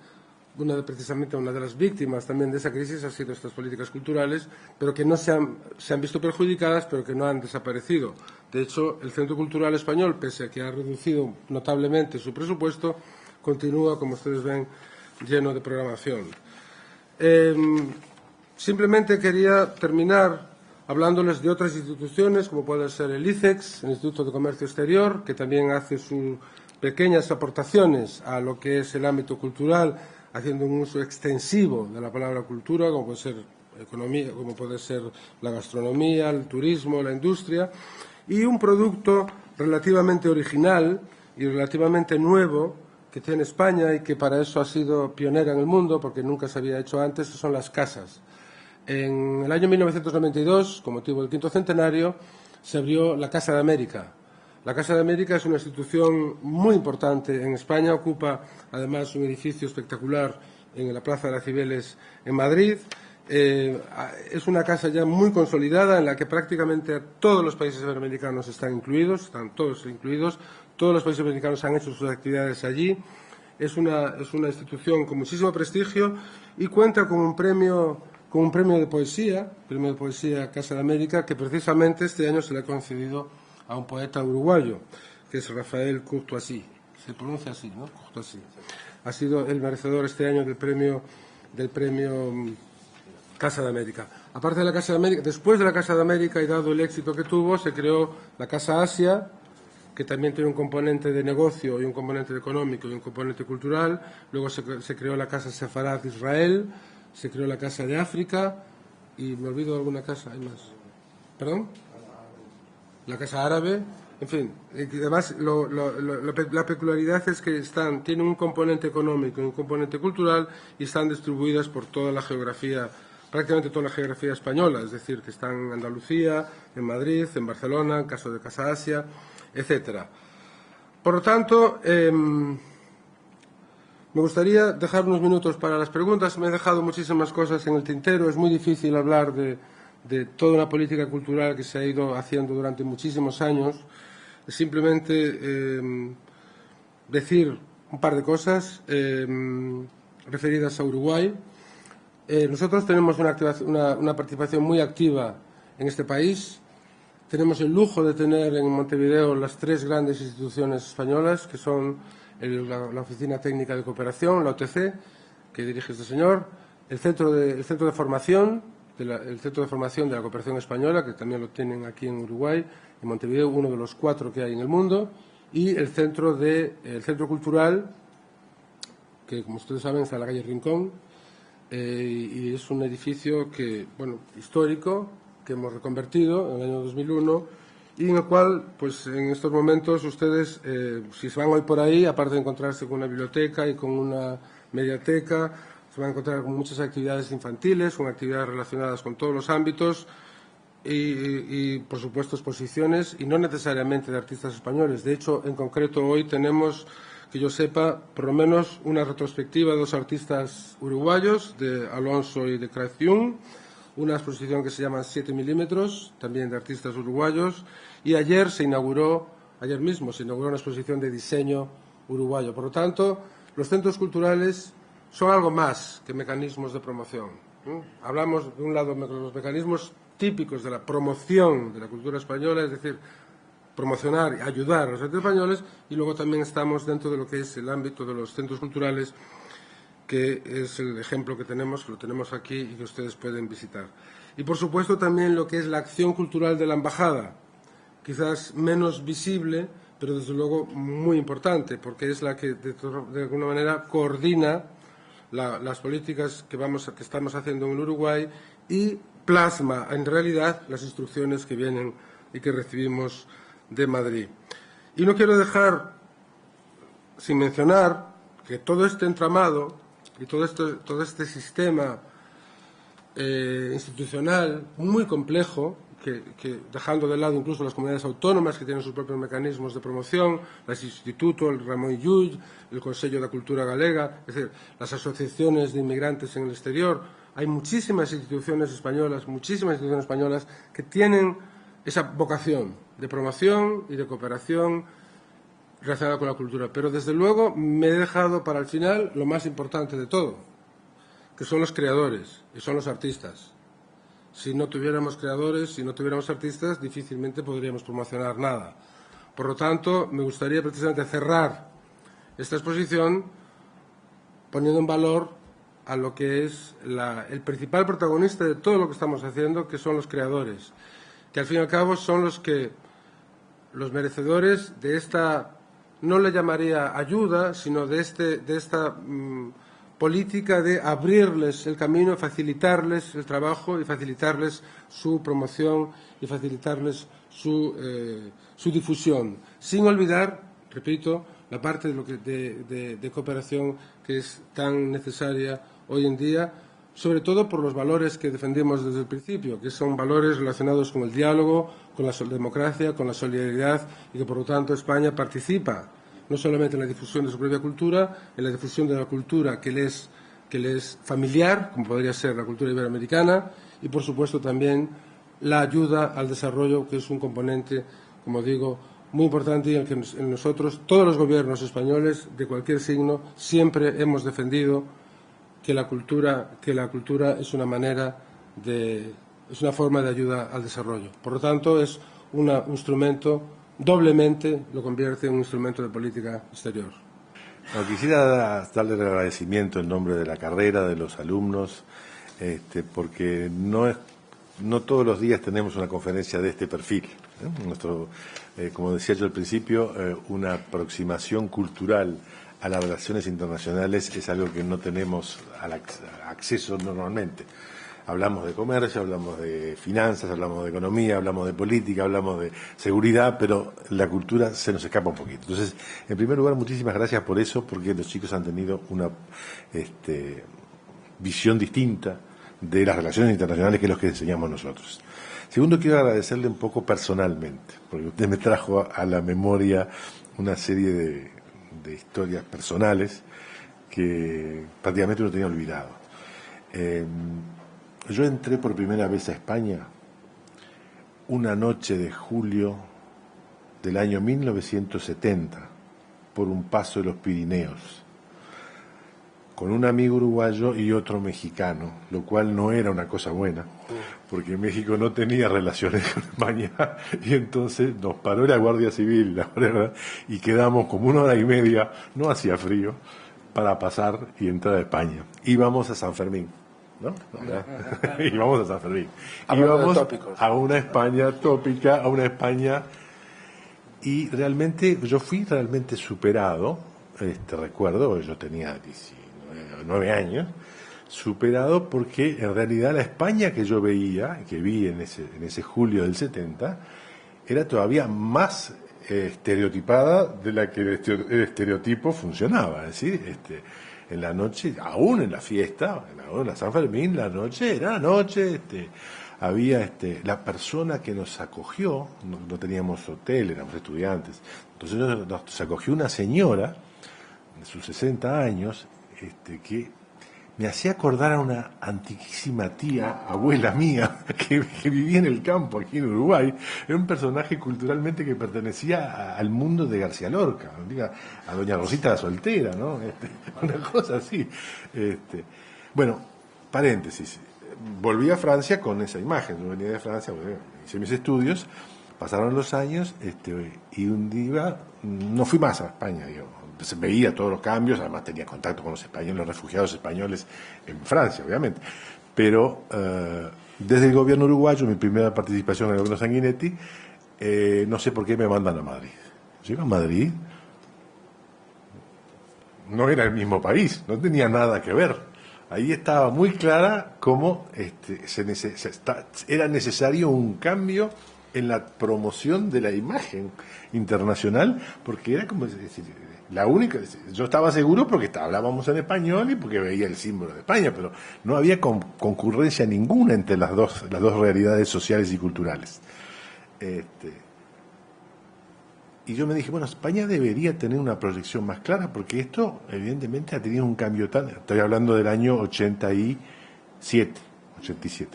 precisamente una de las víctimas también de esa crisis ha sido estas políticas culturales, pero que no se han visto perjudicadas, pero que no han desaparecido. De hecho, el Centro Cultural Español, pese a que ha reducido notablemente su presupuesto, continúa, como ustedes ven, lleno de programación. Simplemente quería terminar hablándoles de otras instituciones, como puede ser el ICEX, el Instituto de Comercio Exterior, que también hace sus pequeñas aportaciones a lo que es el ámbito cultural, haciendo un uso extensivo de la palabra cultura, como puede ser economía, como puede ser la gastronomía, el turismo, la industria, y un producto relativamente original y relativamente nuevo que tiene España y que para eso ha sido pionera en el mundo, porque nunca se había hecho antes, son las casas. En el año 1992, con motivo del 5º centenario, se abrió la Casa de América. La Casa de América es una institución muy importante en España, ocupa además un edificio espectacular en la Plaza de las Cibeles en Madrid. Es una casa ya muy consolidada en la que prácticamente todos los países iberoamericanos están todos incluidos, todos los países iberoamericanos han hecho sus actividades allí. Es una institución con muchísimo prestigio y cuenta con un premio de poesía, Casa de América, que precisamente este año se le ha concedido a un poeta uruguayo, que es Rafael Courtoisí. Se pronuncia así, ¿no? Courtoisí. Ha sido el merecedor este año del premio Casa de América. Aparte de la Casa de América, después de la Casa de América y dado el éxito que tuvo, se creó la Casa Asia, que también tiene un componente de negocio y un componente económico y un componente cultural. Luego se creó la Casa Sefarad de Israel, se creó la Casa de África y me olvido de alguna casa, hay más. ¿Perdón? La Casa Árabe, en fin. Además, la peculiaridad es que tienen un componente económico y un componente cultural y están distribuidas por toda la geografía, prácticamente toda la geografía española, es decir, que están en Andalucía, en Madrid, en Barcelona, en caso de Casa Asia, etcétera. Por lo tanto, me gustaría dejar unos minutos para las preguntas. Me he dejado muchísimas cosas en el tintero. Es muy difícil hablar de toda una política cultural que se ha ido haciendo durante muchísimos años. Simplemente decir un par de cosas referidas a Uruguay. Nosotros tenemos una participación muy activa en este país. Tenemos el lujo de tener en Montevideo las 3 grandes instituciones españolas, que son la Oficina Técnica de Cooperación, la OTC, que dirige este señor, el Centro de Formación, de la Cooperación Española, que también lo tienen aquí en Uruguay, en Montevideo, uno de los 4 que hay en el mundo, y el Centro Cultural, que como ustedes saben está en la calle Rincón, y es un edificio histórico, que hemos reconvertido en el año 2001 y en el cual, pues en estos momentos ustedes, si se van hoy por ahí, aparte de encontrarse con una biblioteca y con una mediateca, se van a encontrar con muchas actividades infantiles, con actividades relacionadas con todos los ámbitos y por supuesto, exposiciones, y no necesariamente de artistas españoles. De hecho, en concreto, hoy tenemos, que yo sepa, por lo menos una retrospectiva de 2 artistas uruguayos, de Alonso y de Creación, una exposición que se llama 7 milímetros, también de artistas uruguayos, y ayer mismo se inauguró una exposición de diseño uruguayo. Por lo tanto, los centros culturales son algo más que mecanismos de promoción. Hablamos, de un lado, de los mecanismos típicos de la promoción de la cultura española, es decir, promocionar y ayudar a los artistas españoles, y luego también estamos dentro de lo que es el ámbito de los centros culturales, que es el ejemplo que lo tenemos aquí y que ustedes pueden visitar. Y, por supuesto, también lo que es la acción cultural de la embajada, quizás menos visible, pero desde luego muy importante, porque es la que de alguna manera coordina las políticas que estamos haciendo en Uruguay y plasma en realidad las instrucciones que vienen y que recibimos de Madrid. Y no quiero dejar sin mencionar que todo este entramado y todo este sistema institucional muy complejo, que dejando de lado incluso las comunidades autónomas que tienen sus propios mecanismos de promoción, los institutos, el Ramón Llull, el Consejo de la Cultura Galega, es decir, las asociaciones de inmigrantes en el exterior. Hay muchísimas instituciones españolas que tienen esa vocación de promoción y de cooperación relacionada con la cultura. Pero, desde luego, me he dejado para el final lo más importante de todo, que son los creadores y son los artistas. Si no tuviéramos creadores, si no tuviéramos artistas, difícilmente podríamos promocionar nada. Por lo tanto, me gustaría precisamente cerrar esta exposición poniendo en valor a lo que es el principal protagonista de todo lo que estamos haciendo, que son los creadores, que al fin y al cabo son los merecedores de esta, no le llamaría ayuda, sino de esta política de abrirles el camino, facilitarles el trabajo y facilitarles su promoción y facilitarles su difusión, sin olvidar, repito, la parte de cooperación que es tan necesaria hoy en día, sobre todo por los valores que defendemos desde el principio, que son valores relacionados con el diálogo, con la democracia, con la solidaridad, y que por lo tanto España participa no solamente en la difusión de su propia cultura, en la difusión de la cultura que le es familiar, como podría ser la cultura iberoamericana, y por supuesto también la ayuda al desarrollo, que es un componente, como digo, muy importante, y en el que nosotros, todos los gobiernos españoles de cualquier signo, siempre hemos defendido que la cultura es una forma de ayuda al desarrollo. Por lo tanto, es un instrumento, doblemente lo convierte en un instrumento de política exterior. No, quisiera darle el agradecimiento en nombre de la carrera, de los alumnos, porque no todos los días tenemos una conferencia de este perfil. Como decía yo al principio, una aproximación cultural a las relaciones internacionales es algo que no tenemos acceso normalmente. Hablamos de comercio, hablamos de finanzas, hablamos de economía, hablamos de política, hablamos de seguridad, pero la cultura se nos escapa un poquito. Entonces, en primer lugar, muchísimas gracias por eso, porque los chicos han tenido una visión distinta de las relaciones internacionales que es lo que enseñamos nosotros. Segundo, quiero agradecerle un poco personalmente, porque usted me trajo a la memoria una serie de historias personales que prácticamente uno tenía olvidado. Yo entré por primera vez a España una noche de julio del año 1970 por un paso de los Pirineos, con un amigo uruguayo y otro mexicano, lo cual no era una cosa buena, porque México no tenía relaciones con España, y entonces nos paró la Guardia Civil, la verdad, y quedamos como 1 hora y media, no hacía frío, para pasar y entrar a España. Íbamos a San Fermín, ¿no? Íbamos a San Fermín. Íbamos a una España tópica, a una España, y realmente yo fui realmente superado, recuerdo, yo tenía 19 años, superado porque en realidad la España que yo veía, que vi en ese julio del 70, era todavía más estereotipada de la que el estereotipo funcionaba. Es decir, en la noche, aún en la fiesta, aún en la San Fermín, la noche era la noche, había la persona que nos acogió, no teníamos hotel, éramos estudiantes, entonces nos acogió una señora de sus 60 años, que me hacía acordar a una antiquísima tía, abuela mía, que vivía en el campo aquí en Uruguay. Era un personaje culturalmente que pertenecía al mundo de García Lorca, diga, a doña Rosita la Soltera, ¿no? Una cosa así. Bueno, paréntesis. Volví a Francia con esa imagen. Yo venía de Francia, hice mis estudios, pasaron los años, y un día no fui más a España, digamos. Se veía todos los cambios, además tenía contacto con los españoles, los refugiados españoles en Francia, obviamente. Pero desde el gobierno uruguayo, mi primera participación en el gobierno Sanguinetti, no sé por qué me mandan a Madrid. Llego a Madrid, no era el mismo país, no tenía nada que ver. Ahí estaba muy clara cómo era necesario un cambio en la promoción de la imagen internacional, porque era como decir, la única, yo estaba seguro porque hablábamos en español y porque veía el símbolo de España, pero no había concurrencia ninguna entre las dos realidades sociales y culturales. Y yo me dije, bueno, España debería tener una proyección más clara, porque esto evidentemente ha tenido un cambio tan... Estoy hablando del año 87,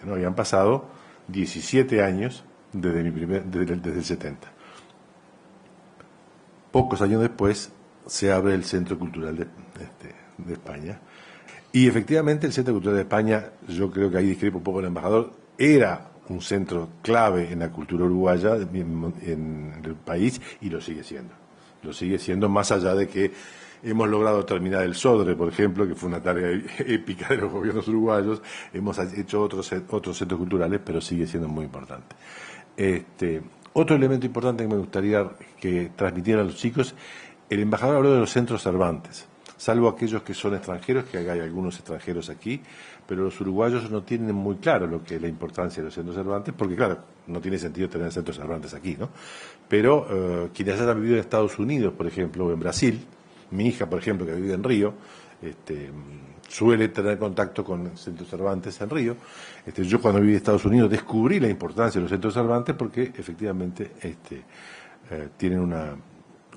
¿no? Habían pasado 17 años desde el 70. Pocos años después se abre el Centro Cultural de España. Y efectivamente el Centro Cultural de España, yo creo que ahí discrepo un poco el embajador, era un centro clave en la cultura uruguaya en el país, y lo sigue siendo. Lo sigue siendo, más allá de que hemos logrado terminar el Sodre, por ejemplo, que fue una tarea épica de los gobiernos uruguayos. Hemos hecho otros centros culturales, pero sigue siendo muy importante. Otro elemento importante que me gustaría que transmitieran a los chicos: el embajador habló de los centros Cervantes, salvo aquellos que son extranjeros, que hay algunos extranjeros aquí, pero los uruguayos no tienen muy claro lo que es la importancia de los centros Cervantes, porque claro, no tiene sentido tener centros Cervantes aquí, ¿no? Pero quienes hayan vivido en Estados Unidos, por ejemplo, o en Brasil, mi hija, por ejemplo, que vive en Río, suele tener contacto con centros Cervantes en Río. Yo cuando viví en Estados Unidos descubrí la importancia de los centros Cervantes, porque efectivamente tienen una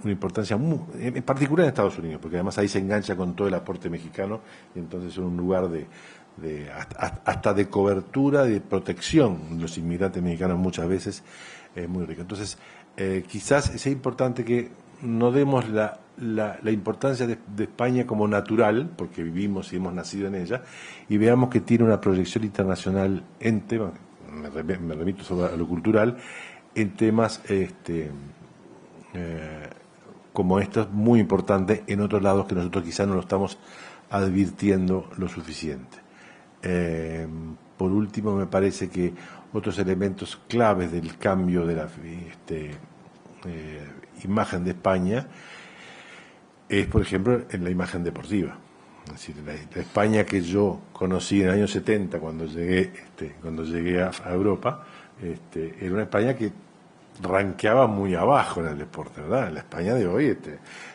importancia en particular en Estados Unidos, porque además ahí se engancha con todo el aporte mexicano, y entonces es un lugar hasta de cobertura, de protección de los inmigrantes mexicanos muchas veces, muy rico. Entonces, quizás sea importante que no demos la importancia de España como natural, porque vivimos y hemos nacido en ella, y veamos que tiene una proyección internacional en temas, me remito a lo cultural, en temas como estos, muy importantes en otros lados que nosotros quizás no lo estamos advirtiendo lo suficiente. Por último, me parece que otros elementos claves del cambio de la imagen de España es, por ejemplo, en la imagen deportiva. Es decir, la España que yo conocí en el año 70 cuando llegué a Europa, era una España que ranqueaba muy abajo en el deporte, ¿verdad? La España de hoy,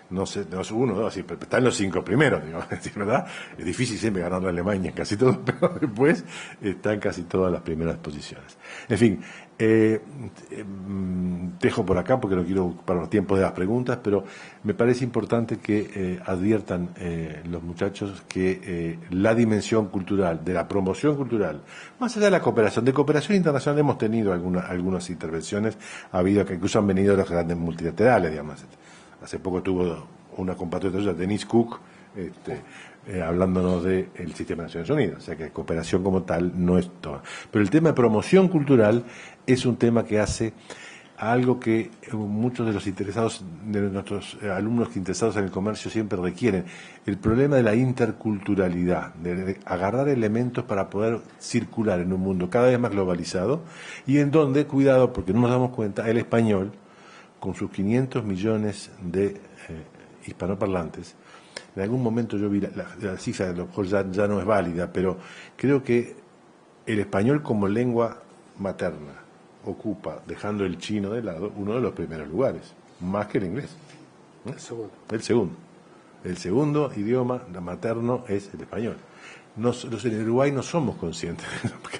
no sé, no es uno, dos, pero está en los 5 primeros, digamos, ¿verdad? Es difícil siempre ganar a Alemania en casi todo, pero después está en casi todas las primeras posiciones. En fin, dejo por acá porque no quiero ocupar los tiempos de las preguntas, pero me parece importante que adviertan los muchachos que la dimensión cultural, de la promoción cultural, más allá de la cooperación internacional hemos tenido algunas intervenciones, ha habido que incluso han venido los grandes multilaterales, digamos. Hace poco tuvo una compatriota, Denise Cook, hablándonos del sistema de Naciones Unidas, o sea que cooperación como tal no es todo. Pero el tema de promoción cultural es un tema que hace a algo que muchos de los interesados, de nuestros alumnos interesados en el comercio siempre requieren: el problema de la interculturalidad, de agarrar elementos para poder circular en un mundo cada vez más globalizado, y en donde, cuidado, porque no nos damos cuenta, el español, con sus 500 millones de hispanoparlantes, en algún momento yo vi la cifra, a lo mejor ya no es válida, pero creo que el español como lengua materna ocupa, dejando el chino de lado, uno de los primeros lugares, más que el inglés. El segundo. El segundo. El segundo idioma materno es el español. Los en Uruguay no somos conscientes,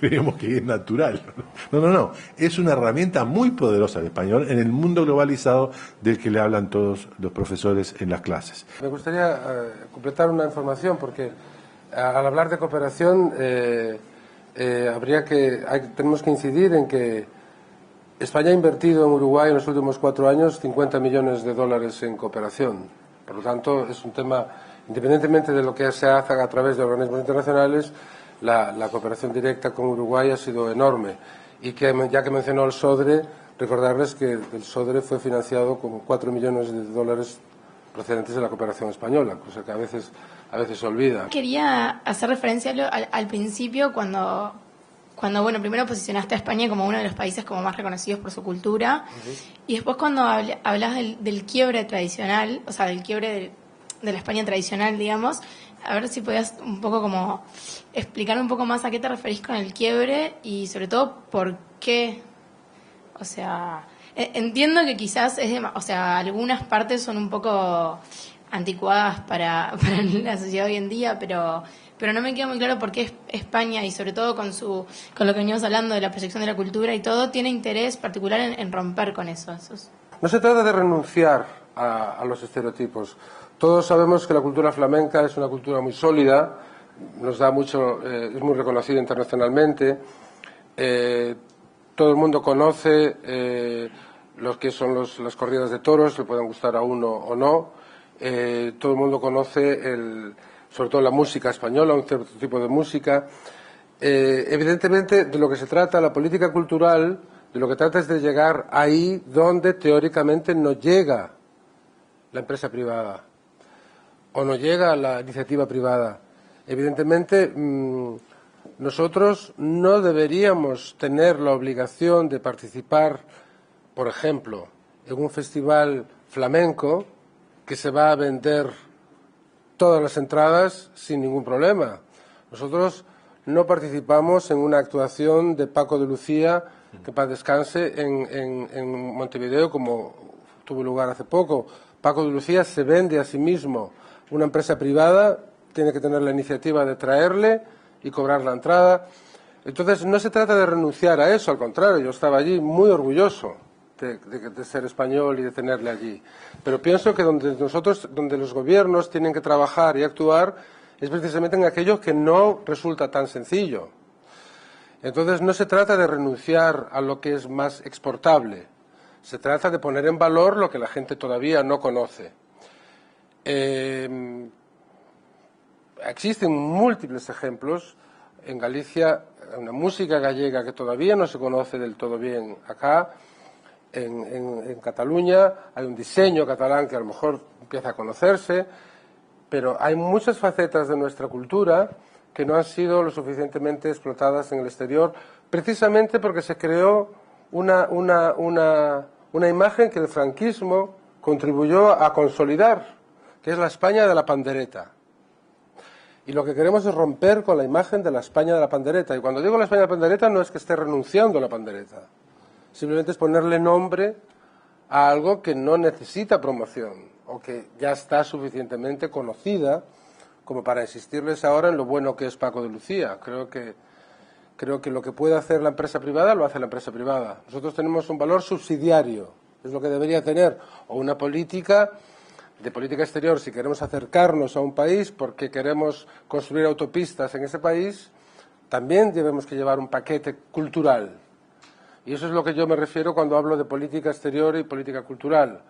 creemos que es natural. No. Es una herramienta muy poderosa el español en el mundo globalizado del que le hablan todos los profesores en las clases. Me gustaría completar una información porque al hablar de cooperación tenemos que incidir en que España ha invertido en Uruguay en los últimos 4 años 50 millones de dólares en cooperación. Por lo tanto, es un tema, independientemente de lo que se haga a través de organismos internacionales, la cooperación directa con Uruguay ha sido enorme. Y que, ya que mencionó el SODRE, recordarles que el SODRE fue financiado con 4 millones de dólares procedentes de la cooperación española, cosa que a veces se olvida. Quería hacer referencia al principio cuando bueno, primero posicionaste a España como uno de los países como más reconocidos por su cultura, y después cuando hablas del quiebre tradicional, o sea, del quiebre de la España tradicional, digamos, a ver si podías un poco como explicar un poco más a qué te referís con el quiebre y sobre todo por qué. O sea, entiendo que quizás algunas partes son un poco anticuadas para la sociedad hoy en día, pero no me queda muy claro por qué España, y sobre todo con lo que veníamos hablando de la proyección de la cultura y todo, tiene interés particular en romper con eso. No se trata de renunciar a los estereotipos. Todos sabemos que la cultura flamenca es una cultura muy sólida, nos da mucho, es muy reconocida internacionalmente. Todo el mundo conoce lo que son las corridas de toros, le pueden gustar a uno o no. Todo el mundo conoce sobre todo la música española, un cierto tipo de música. Evidentemente, de lo que se trata, la política cultural, de lo que trata es de llegar ahí donde teóricamente no llega la empresa privada o no llega la iniciativa privada. Evidentemente, nosotros no deberíamos tener la obligación de participar, por ejemplo, en un festival flamenco que se va a vender todas las entradas sin ningún problema. Nosotros no participamos en una actuación de Paco de Lucía, que paz descanse, en Montevideo, como tuvo lugar hace poco. Paco de Lucía se vende a sí mismo. Una empresa privada tiene que tener la iniciativa de traerle y cobrar la entrada. Entonces, no se trata de renunciar a eso, al contrario, yo estaba allí muy orgulloso de ser español y de tenerle allí. Pero pienso que donde los gobiernos tienen que trabajar y actuar es precisamente en aquello que no resulta tan sencillo. Entonces no se trata de renunciar a lo que es más exportable, se trata de poner en valor lo que la gente todavía no conoce. Existen múltiples ejemplos. En Galicia, una música gallega que todavía no se conoce del todo bien acá. En Cataluña hay un diseño catalán que a lo mejor empieza a conocerse, pero hay muchas facetas de nuestra cultura que no han sido lo suficientemente explotadas en el exterior, precisamente porque se creó una imagen que el franquismo contribuyó a consolidar, que es la España de la pandereta. Y lo que queremos es romper con la imagen de la España de la pandereta. Y cuando digo la España de la pandereta no es que esté renunciando a la pandereta. Simplemente es ponerle nombre a algo que no necesita promoción o que ya está suficientemente conocida como para insistirles ahora en lo bueno que es Paco de Lucía. Creo que lo que puede hacer la empresa privada lo hace la empresa privada. Nosotros tenemos un valor subsidiario, es lo que debería tener, o una política de política exterior. Si queremos acercarnos a un país porque queremos construir autopistas en ese país, también debemos que llevar un paquete cultural. Y eso es lo que yo me refiero cuando hablo de política exterior y política cultural.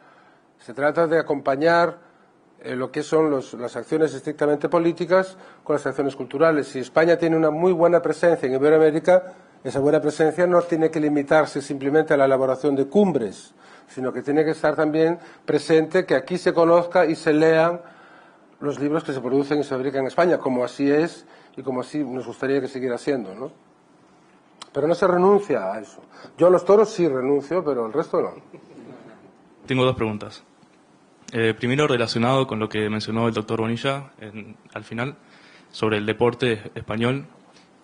Se trata de acompañar lo que son las acciones estrictamente políticas con las acciones culturales. Si España tiene una muy buena presencia en Iberoamérica, esa buena presencia no tiene que limitarse simplemente a la elaboración de cumbres, sino que tiene que estar también presente que aquí se conozca y se lean los libros que se producen y se fabrican en España, como así es y como así nos gustaría que siguiera siendo, ¿no? Pero no se renuncia a eso. Yo a los toros sí renuncio, pero el resto no. Tengo 2 preguntas. Primero, relacionado con lo que mencionó el doctor Bonilla al final, sobre el deporte español.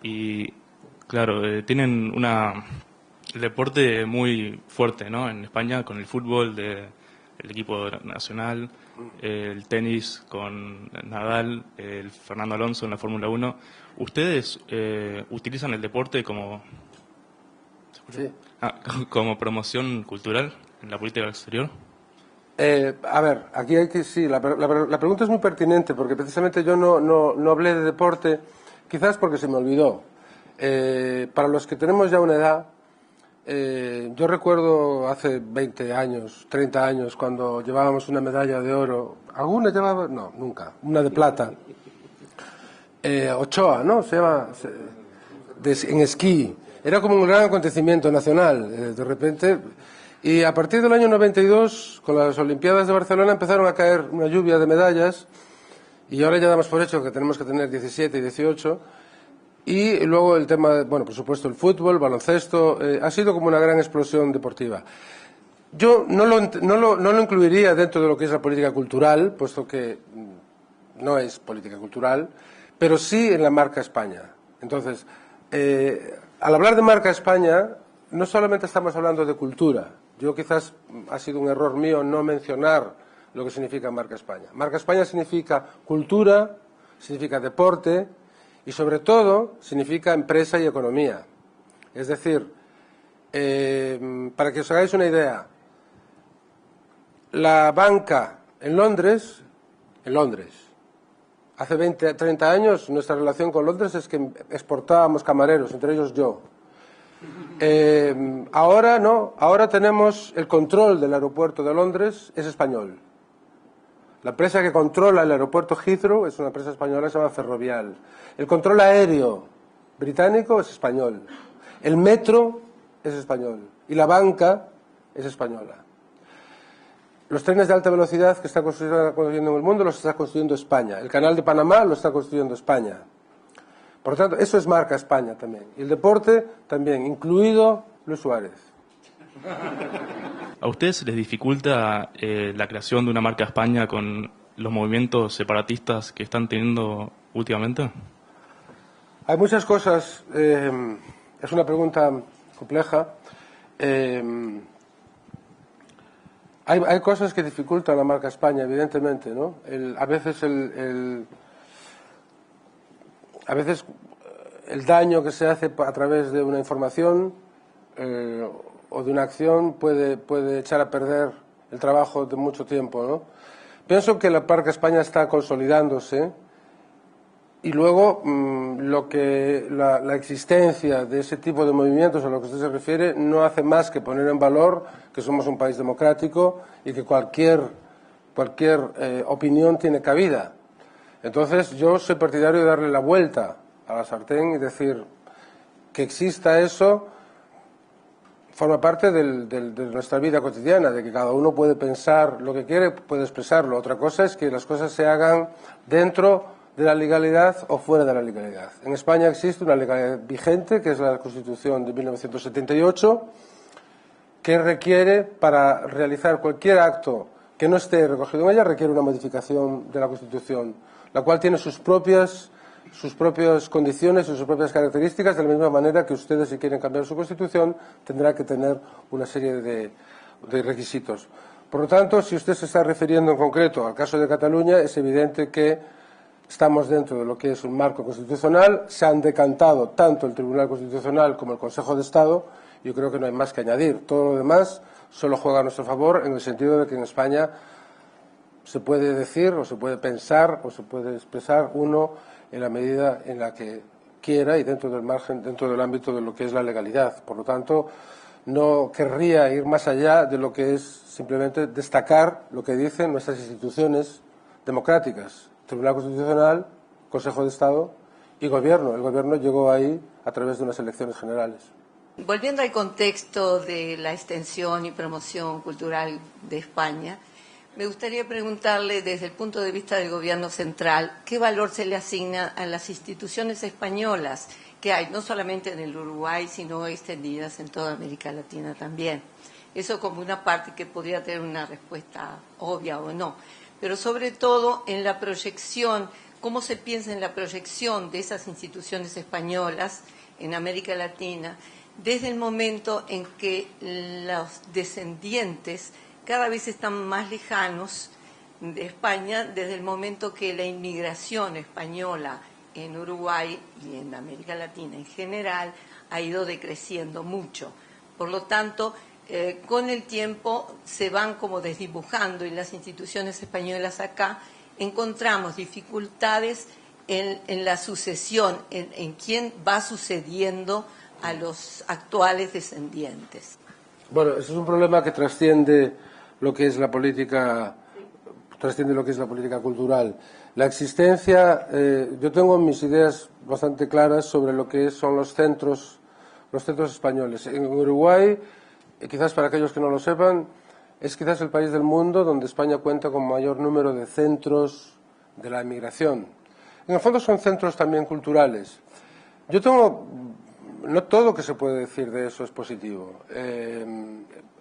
Y, claro, tienen el deporte muy fuerte, ¿no? En España con el fútbol el equipo nacional, el tenis con Nadal, el Fernando Alonso en la Fórmula 1. ¿Ustedes utilizan el deporte como, Sí. como promoción cultural en la política exterior? A ver, aquí hay que sí, la pregunta es muy pertinente porque precisamente yo no hablé de deporte, quizás porque se me olvidó. Para los que tenemos ya una edad, yo recuerdo hace 20 años, 30 años, cuando llevábamos una medalla de oro. ¿Alguna llevaba? No, nunca. Una de plata. Ochoa, ¿no? Se llama en esquí. Era como un gran acontecimiento nacional, de repente. Y a partir del año 92, con las Olimpiadas de Barcelona, empezaron a caer una lluvia de medallas. Y ahora ya damos por hecho que tenemos que tener 17 y 18. Y luego el tema, bueno, por supuesto, el fútbol, baloncesto, ha sido como una gran explosión deportiva. Yo no lo incluiría dentro de lo que es la política cultural, puesto que no es política cultural, pero sí en la marca España. Entonces, al hablar de marca España, no solamente estamos hablando de cultura. Yo quizás ha sido un error mío no mencionar lo que significa marca España. Marca España significa cultura, significa deporte, y sobre todo significa empresa y economía. Es decir, para que os hagáis una idea, la banca en Londres, hace 20, 30 años nuestra relación con Londres es que exportábamos camareros, entre ellos yo. Ahora no, ahora tenemos el control del aeropuerto de Londres, es español. La empresa que controla el aeropuerto Heathrow es una empresa española, se llama Ferrovial. El control aéreo británico es español. El metro es español. Y la banca es española. Los trenes de alta velocidad que está construyendo en el mundo los está construyendo España. El canal de Panamá lo está construyendo España. Por lo tanto, eso es marca España también. Y el deporte también, incluido Luis Suárez. ¿A ustedes se les dificulta la creación de una marca España con los movimientos separatistas que están teniendo últimamente? Hay muchas cosas. Es una pregunta compleja. Hay cosas que dificultan la marca España, evidentemente, ¿no? A veces el daño que se hace a través de una información o de una acción puede echar a perder el trabajo de mucho tiempo, ¿no? Pienso que la marca España está consolidándose y luego la existencia de ese tipo de movimientos a lo que usted se refiere no hace más que poner en valor que somos un país democrático y que cualquier opinión tiene cabida. Entonces yo soy partidario de darle la vuelta a la sartén y decir que exista eso forma parte de nuestra vida cotidiana, de que cada uno puede pensar lo que quiere, puede expresarlo. Otra cosa es que las cosas se hagan dentro de la legalidad o fuera de la legalidad. En España existe una legalidad vigente, que es la Constitución de 1978, que requiere, para realizar cualquier acto que no esté recogido en ella, requiere una modificación de la Constitución, la cual tiene sus propias condiciones y sus propias características, de la misma manera que ustedes, si quieren cambiar su Constitución, tendrá que tener una serie de requisitos. Por lo tanto, si usted se está refiriendo en concreto al caso de Cataluña, es evidente que estamos dentro de lo que es un marco constitucional. Se han decantado tanto el Tribunal Constitucional como el Consejo de Estado. Yo creo que no hay más que añadir. Todo lo demás solo juega a nuestro favor, en el sentido de que en España se puede decir o se puede pensar o se puede expresar uno en la medida en la que quiera y dentro del margen, dentro del ámbito de lo que es la legalidad. Por lo tanto, no querría ir más allá de lo que es simplemente destacar lo que dicen nuestras instituciones democráticas, Tribunal Constitucional, Consejo de Estado y Gobierno. El Gobierno llegó ahí a través de unas elecciones generales. Volviendo al contexto de la extensión y promoción cultural de España, me gustaría preguntarle, desde el punto de vista del Gobierno central, ¿qué valor se le asigna a las instituciones españolas que hay, no solamente en el Uruguay, sino extendidas en toda América Latina también? Eso como una parte que podría tener una respuesta obvia o no, pero sobre todo en la proyección, ¿cómo se piensa en la proyección de esas instituciones españolas en América Latina desde el momento en que los descendientes cada vez están más lejanos de España, desde el momento que la inmigración española en Uruguay y en América Latina en general ha ido decreciendo mucho. Por lo tanto, con el tiempo se van como desdibujando, y las instituciones españolas acá encontramos dificultades en la sucesión, en quién va sucediendo a los actuales descendientes. Bueno, ese es un problema que trasciende lo que es la política, cultural. La existencia, yo tengo mis ideas bastante claras sobre lo que son los centros españoles. En Uruguay, quizás para aquellos que no lo sepan, es quizás el país del mundo donde España cuenta con mayor número de centros de la emigración. En el fondo son centros también culturales. No todo que se puede decir de eso es positivo.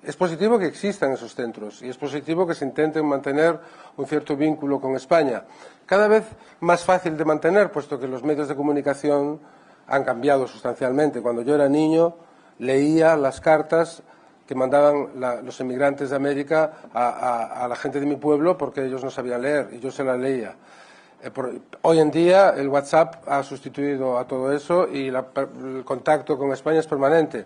Es positivo que existan esos centros y es positivo que se intenten mantener un cierto vínculo con España. Cada vez más fácil de mantener, puesto que los medios de comunicación han cambiado sustancialmente. Cuando yo era niño leía las cartas que mandaban los emigrantes de América a la gente de mi pueblo porque ellos no sabían leer y yo se las leía. Hoy en día el WhatsApp ha sustituido a todo eso y el contacto con España es permanente.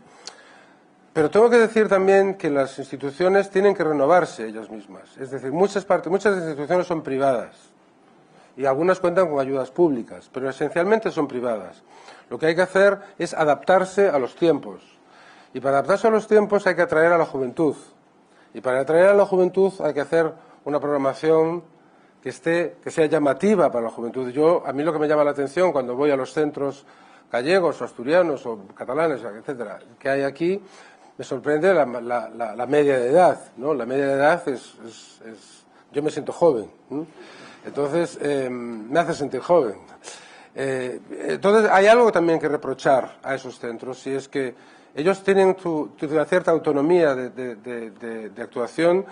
Pero tengo que decir también que las instituciones tienen que renovarse ellas mismas. Es decir, muchas instituciones son privadas y algunas cuentan con ayudas públicas, pero esencialmente son privadas. Lo que hay que hacer es adaptarse a los tiempos. Y para adaptarse a los tiempos hay que atraer a la juventud. Y para atraer a la juventud hay que hacer una programación que sea llamativa para la juventud. A mí lo que me llama la atención cuando voy a los centros gallegos o asturianos o catalanes, etcétera, que hay aquí, me sorprende la media de edad, ¿no? La media de edad yo me siento joven, ¿no? Entonces me hace sentir joven. Entonces hay algo también que reprochar a esos centros, y es que ellos tienen una cierta autonomía de actuación,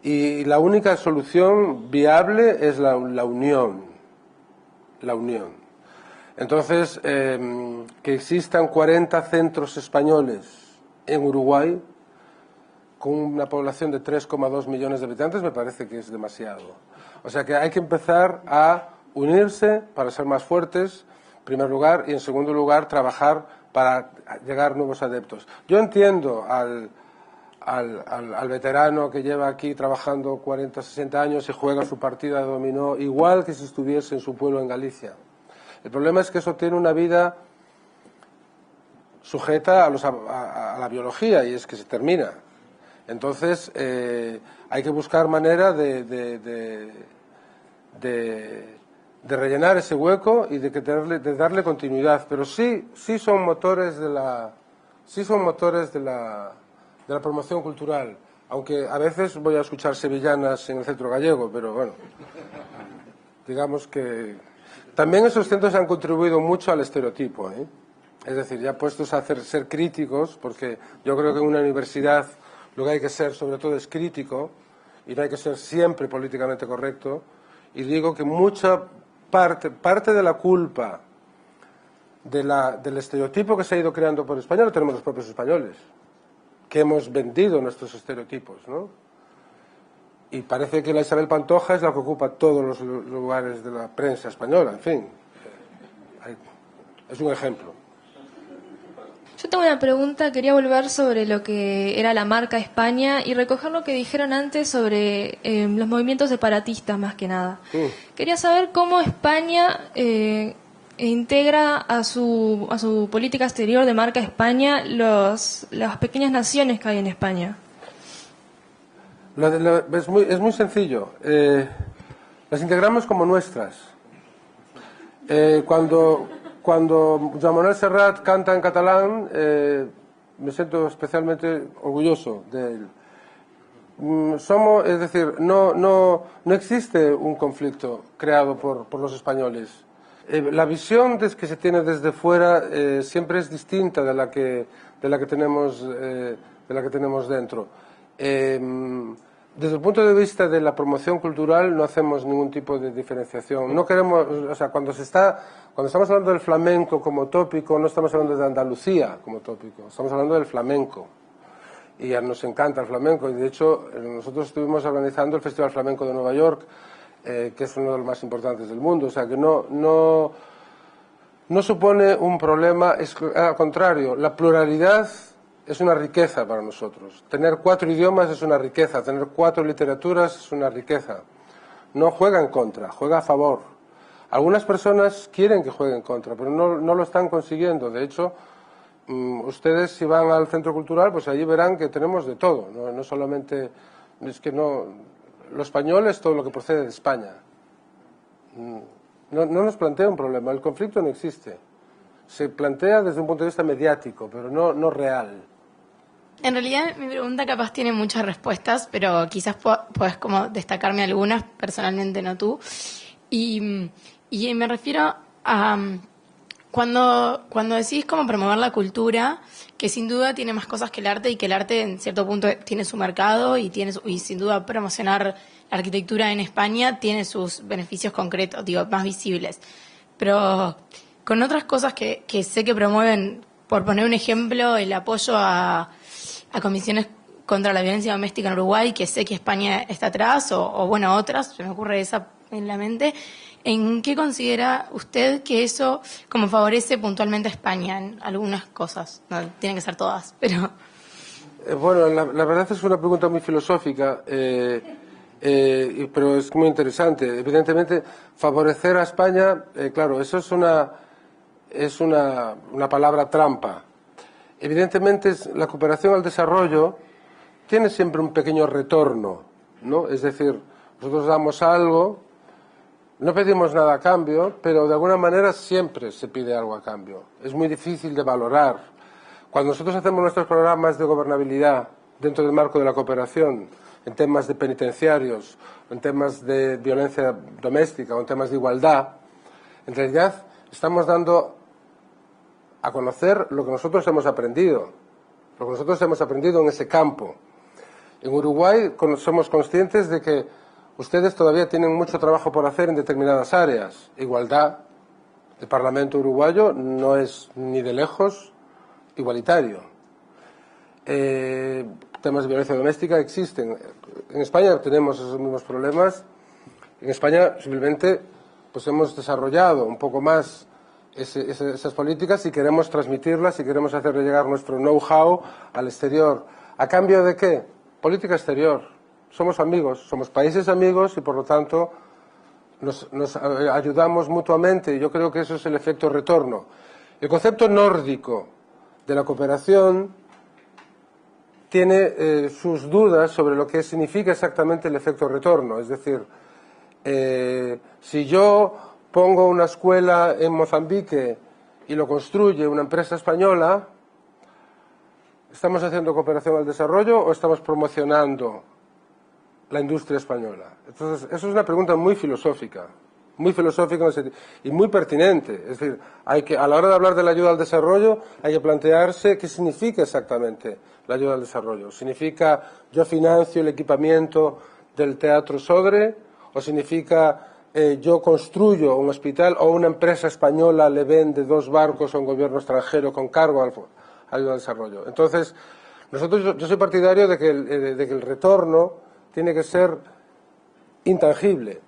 y la única solución viable es la unión. La unión. Entonces, que existan 40 centros españoles en Uruguay, con una población de 3,2 millones de habitantes, me parece que es demasiado. O sea que hay que empezar a unirse para ser más fuertes, en primer lugar, y en segundo lugar, trabajar para llegar nuevos adeptos. Yo entiendo al veterano que lleva aquí trabajando 40, 60 años y juega su partida de dominó igual que si estuviese en su pueblo en Galicia. El problema es que eso tiene una vida sujeta a la biología, y es que se termina. Entonces hay que buscar manera de rellenar ese hueco y de darle continuidad, pero sí son motores de la promoción cultural, aunque a veces voy a escuchar sevillanas en el centro gallego, pero bueno, digamos que también esos centros han contribuido mucho al estereotipo, ¿eh? Es decir, ya puestos a ser críticos, porque yo creo que en una universidad lo que hay que ser sobre todo es crítico y no hay que ser siempre políticamente correcto, y digo que mucha parte de la culpa del estereotipo que se ha ido creando por España lo tenemos los propios españoles, que hemos vendido nuestros estereotipos, ¿no? Y parece que la Isabel Pantoja es la que ocupa todos los lugares de la prensa española, en fin. Es un ejemplo. Yo tengo una pregunta, quería volver sobre lo que era la marca España y recoger lo que dijeron antes sobre los movimientos separatistas, más que nada. Quería saber cómo España integra a su política exterior de marca España las pequeñas naciones que hay en España. Es muy sencillo. Las integramos como nuestras. Cuando Joan Manuel Serrat canta en catalán, me siento especialmente orgulloso de él. Es decir, no existe un conflicto creado por los españoles. La visión que se tiene desde fuera siempre es distinta de la que tenemos dentro. Desde el punto de vista de la promoción cultural no hacemos ningún tipo de diferenciación. No queremos, o sea, cuando estamos hablando del flamenco como tópico, no estamos hablando de Andalucía como tópico, estamos hablando del flamenco. Y nos encanta el flamenco, y de hecho nosotros estuvimos organizando el Festival Flamenco de Nueva York, que es uno de los más importantes del mundo, o sea que no supone un problema, al contrario, la pluralidad es una riqueza para nosotros. Tener 4 idiomas es una riqueza, tener 4 literaturas es una riqueza. No juega en contra, juega a favor. Algunas personas quieren que juegue en contra, pero no lo están consiguiendo. De hecho, ustedes si van al Centro Cultural, pues allí verán que tenemos de todo. No solamente, es que no, lo español es todo lo que procede de España. No nos plantea un problema, el conflicto no existe. Se plantea desde un punto de vista mediático, pero no real. En realidad mi pregunta capaz tiene muchas respuestas, pero quizás puedes como destacarme algunas, personalmente no tú. Y me refiero a cuando decís cómo promover la cultura, que sin duda tiene más cosas que el arte y que el arte en cierto punto tiene su mercado y sin duda promocionar la arquitectura en España tiene sus beneficios concretos, digo, más visibles. Pero con otras cosas que sé que promueven, por poner un ejemplo, el apoyo a comisiones contra la violencia doméstica en Uruguay, que sé que España está atrás, o bueno, otras, se me ocurre esa en la mente. ¿En qué considera usted que eso como favorece puntualmente a España en algunas cosas? No tienen que ser todas, pero... Bueno, la verdad es una pregunta muy filosófica, pero es muy interesante. Evidentemente, favorecer a España, claro, eso es una palabra trampa. Evidentemente, la cooperación al desarrollo tiene siempre un pequeño retorno, ¿no? Es decir, nosotros damos algo, no pedimos nada a cambio, pero de alguna manera siempre se pide algo a cambio. Es muy difícil de valorar. Cuando nosotros hacemos nuestros programas de gobernabilidad dentro del marco de la cooperación, en temas de penitenciarios, en temas de violencia doméstica o en temas de igualdad, en realidad estamos dando a conocer lo que nosotros hemos aprendido, en ese campo. En Uruguay somos conscientes de que ustedes todavía tienen mucho trabajo por hacer en determinadas áreas. Igualdad, el Parlamento uruguayo no es ni de lejos igualitario. Temas de violencia doméstica existen. En España tenemos esos mismos problemas. En España simplemente pues hemos desarrollado un poco más esas políticas y queremos transmitirlas y queremos hacerle llegar nuestro know-how al exterior. ¿A cambio de qué? Política exterior. Somos amigos, somos países amigos y por lo tanto nos ayudamos mutuamente. Yo creo que eso es el efecto retorno. El concepto nórdico de la cooperación tiene sus dudas sobre lo que significa exactamente el efecto retorno. Es decir, si yo pongo una escuela en Mozambique y lo construye una empresa española, ¿estamos haciendo cooperación al desarrollo o estamos promocionando la industria española? Entonces, eso es una pregunta muy filosófica y muy pertinente. Es decir, a la hora de hablar de la ayuda al desarrollo, hay que plantearse qué significa exactamente la ayuda al desarrollo. ¿Significa yo financio el equipamiento del Teatro Sodre? ¿O significa yo construyo un hospital o una empresa española le vende 2 barcos a un gobierno extranjero con cargo a ayuda al desarrollo? Entonces, yo soy partidario de que el retorno tiene que ser intangible.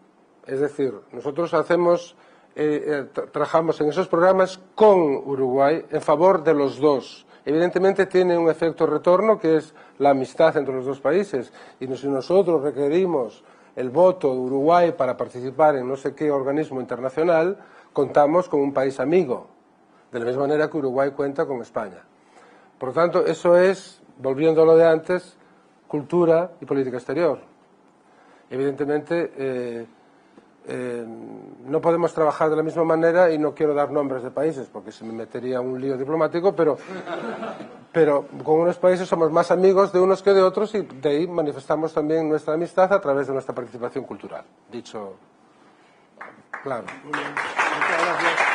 Es decir, nosotros trabajamos en esos programas con Uruguay en favor de los dos. Evidentemente tiene un efecto retorno que es la amistad entre los dos países. Y si nosotros requerimos el voto de Uruguay para participar en no sé qué organismo internacional, contamos con un país amigo, de la misma manera que Uruguay cuenta con España. Por lo tanto, eso es, volviendo a lo de antes, cultura y política exterior. Evidentemente, no podemos trabajar de la misma manera y no quiero dar nombres de países porque se me metería un lío diplomático, pero con unos países somos más amigos de unos que de otros y de ahí manifestamos también nuestra amistad a través de nuestra participación cultural. Dicho claro. Muchas gracias.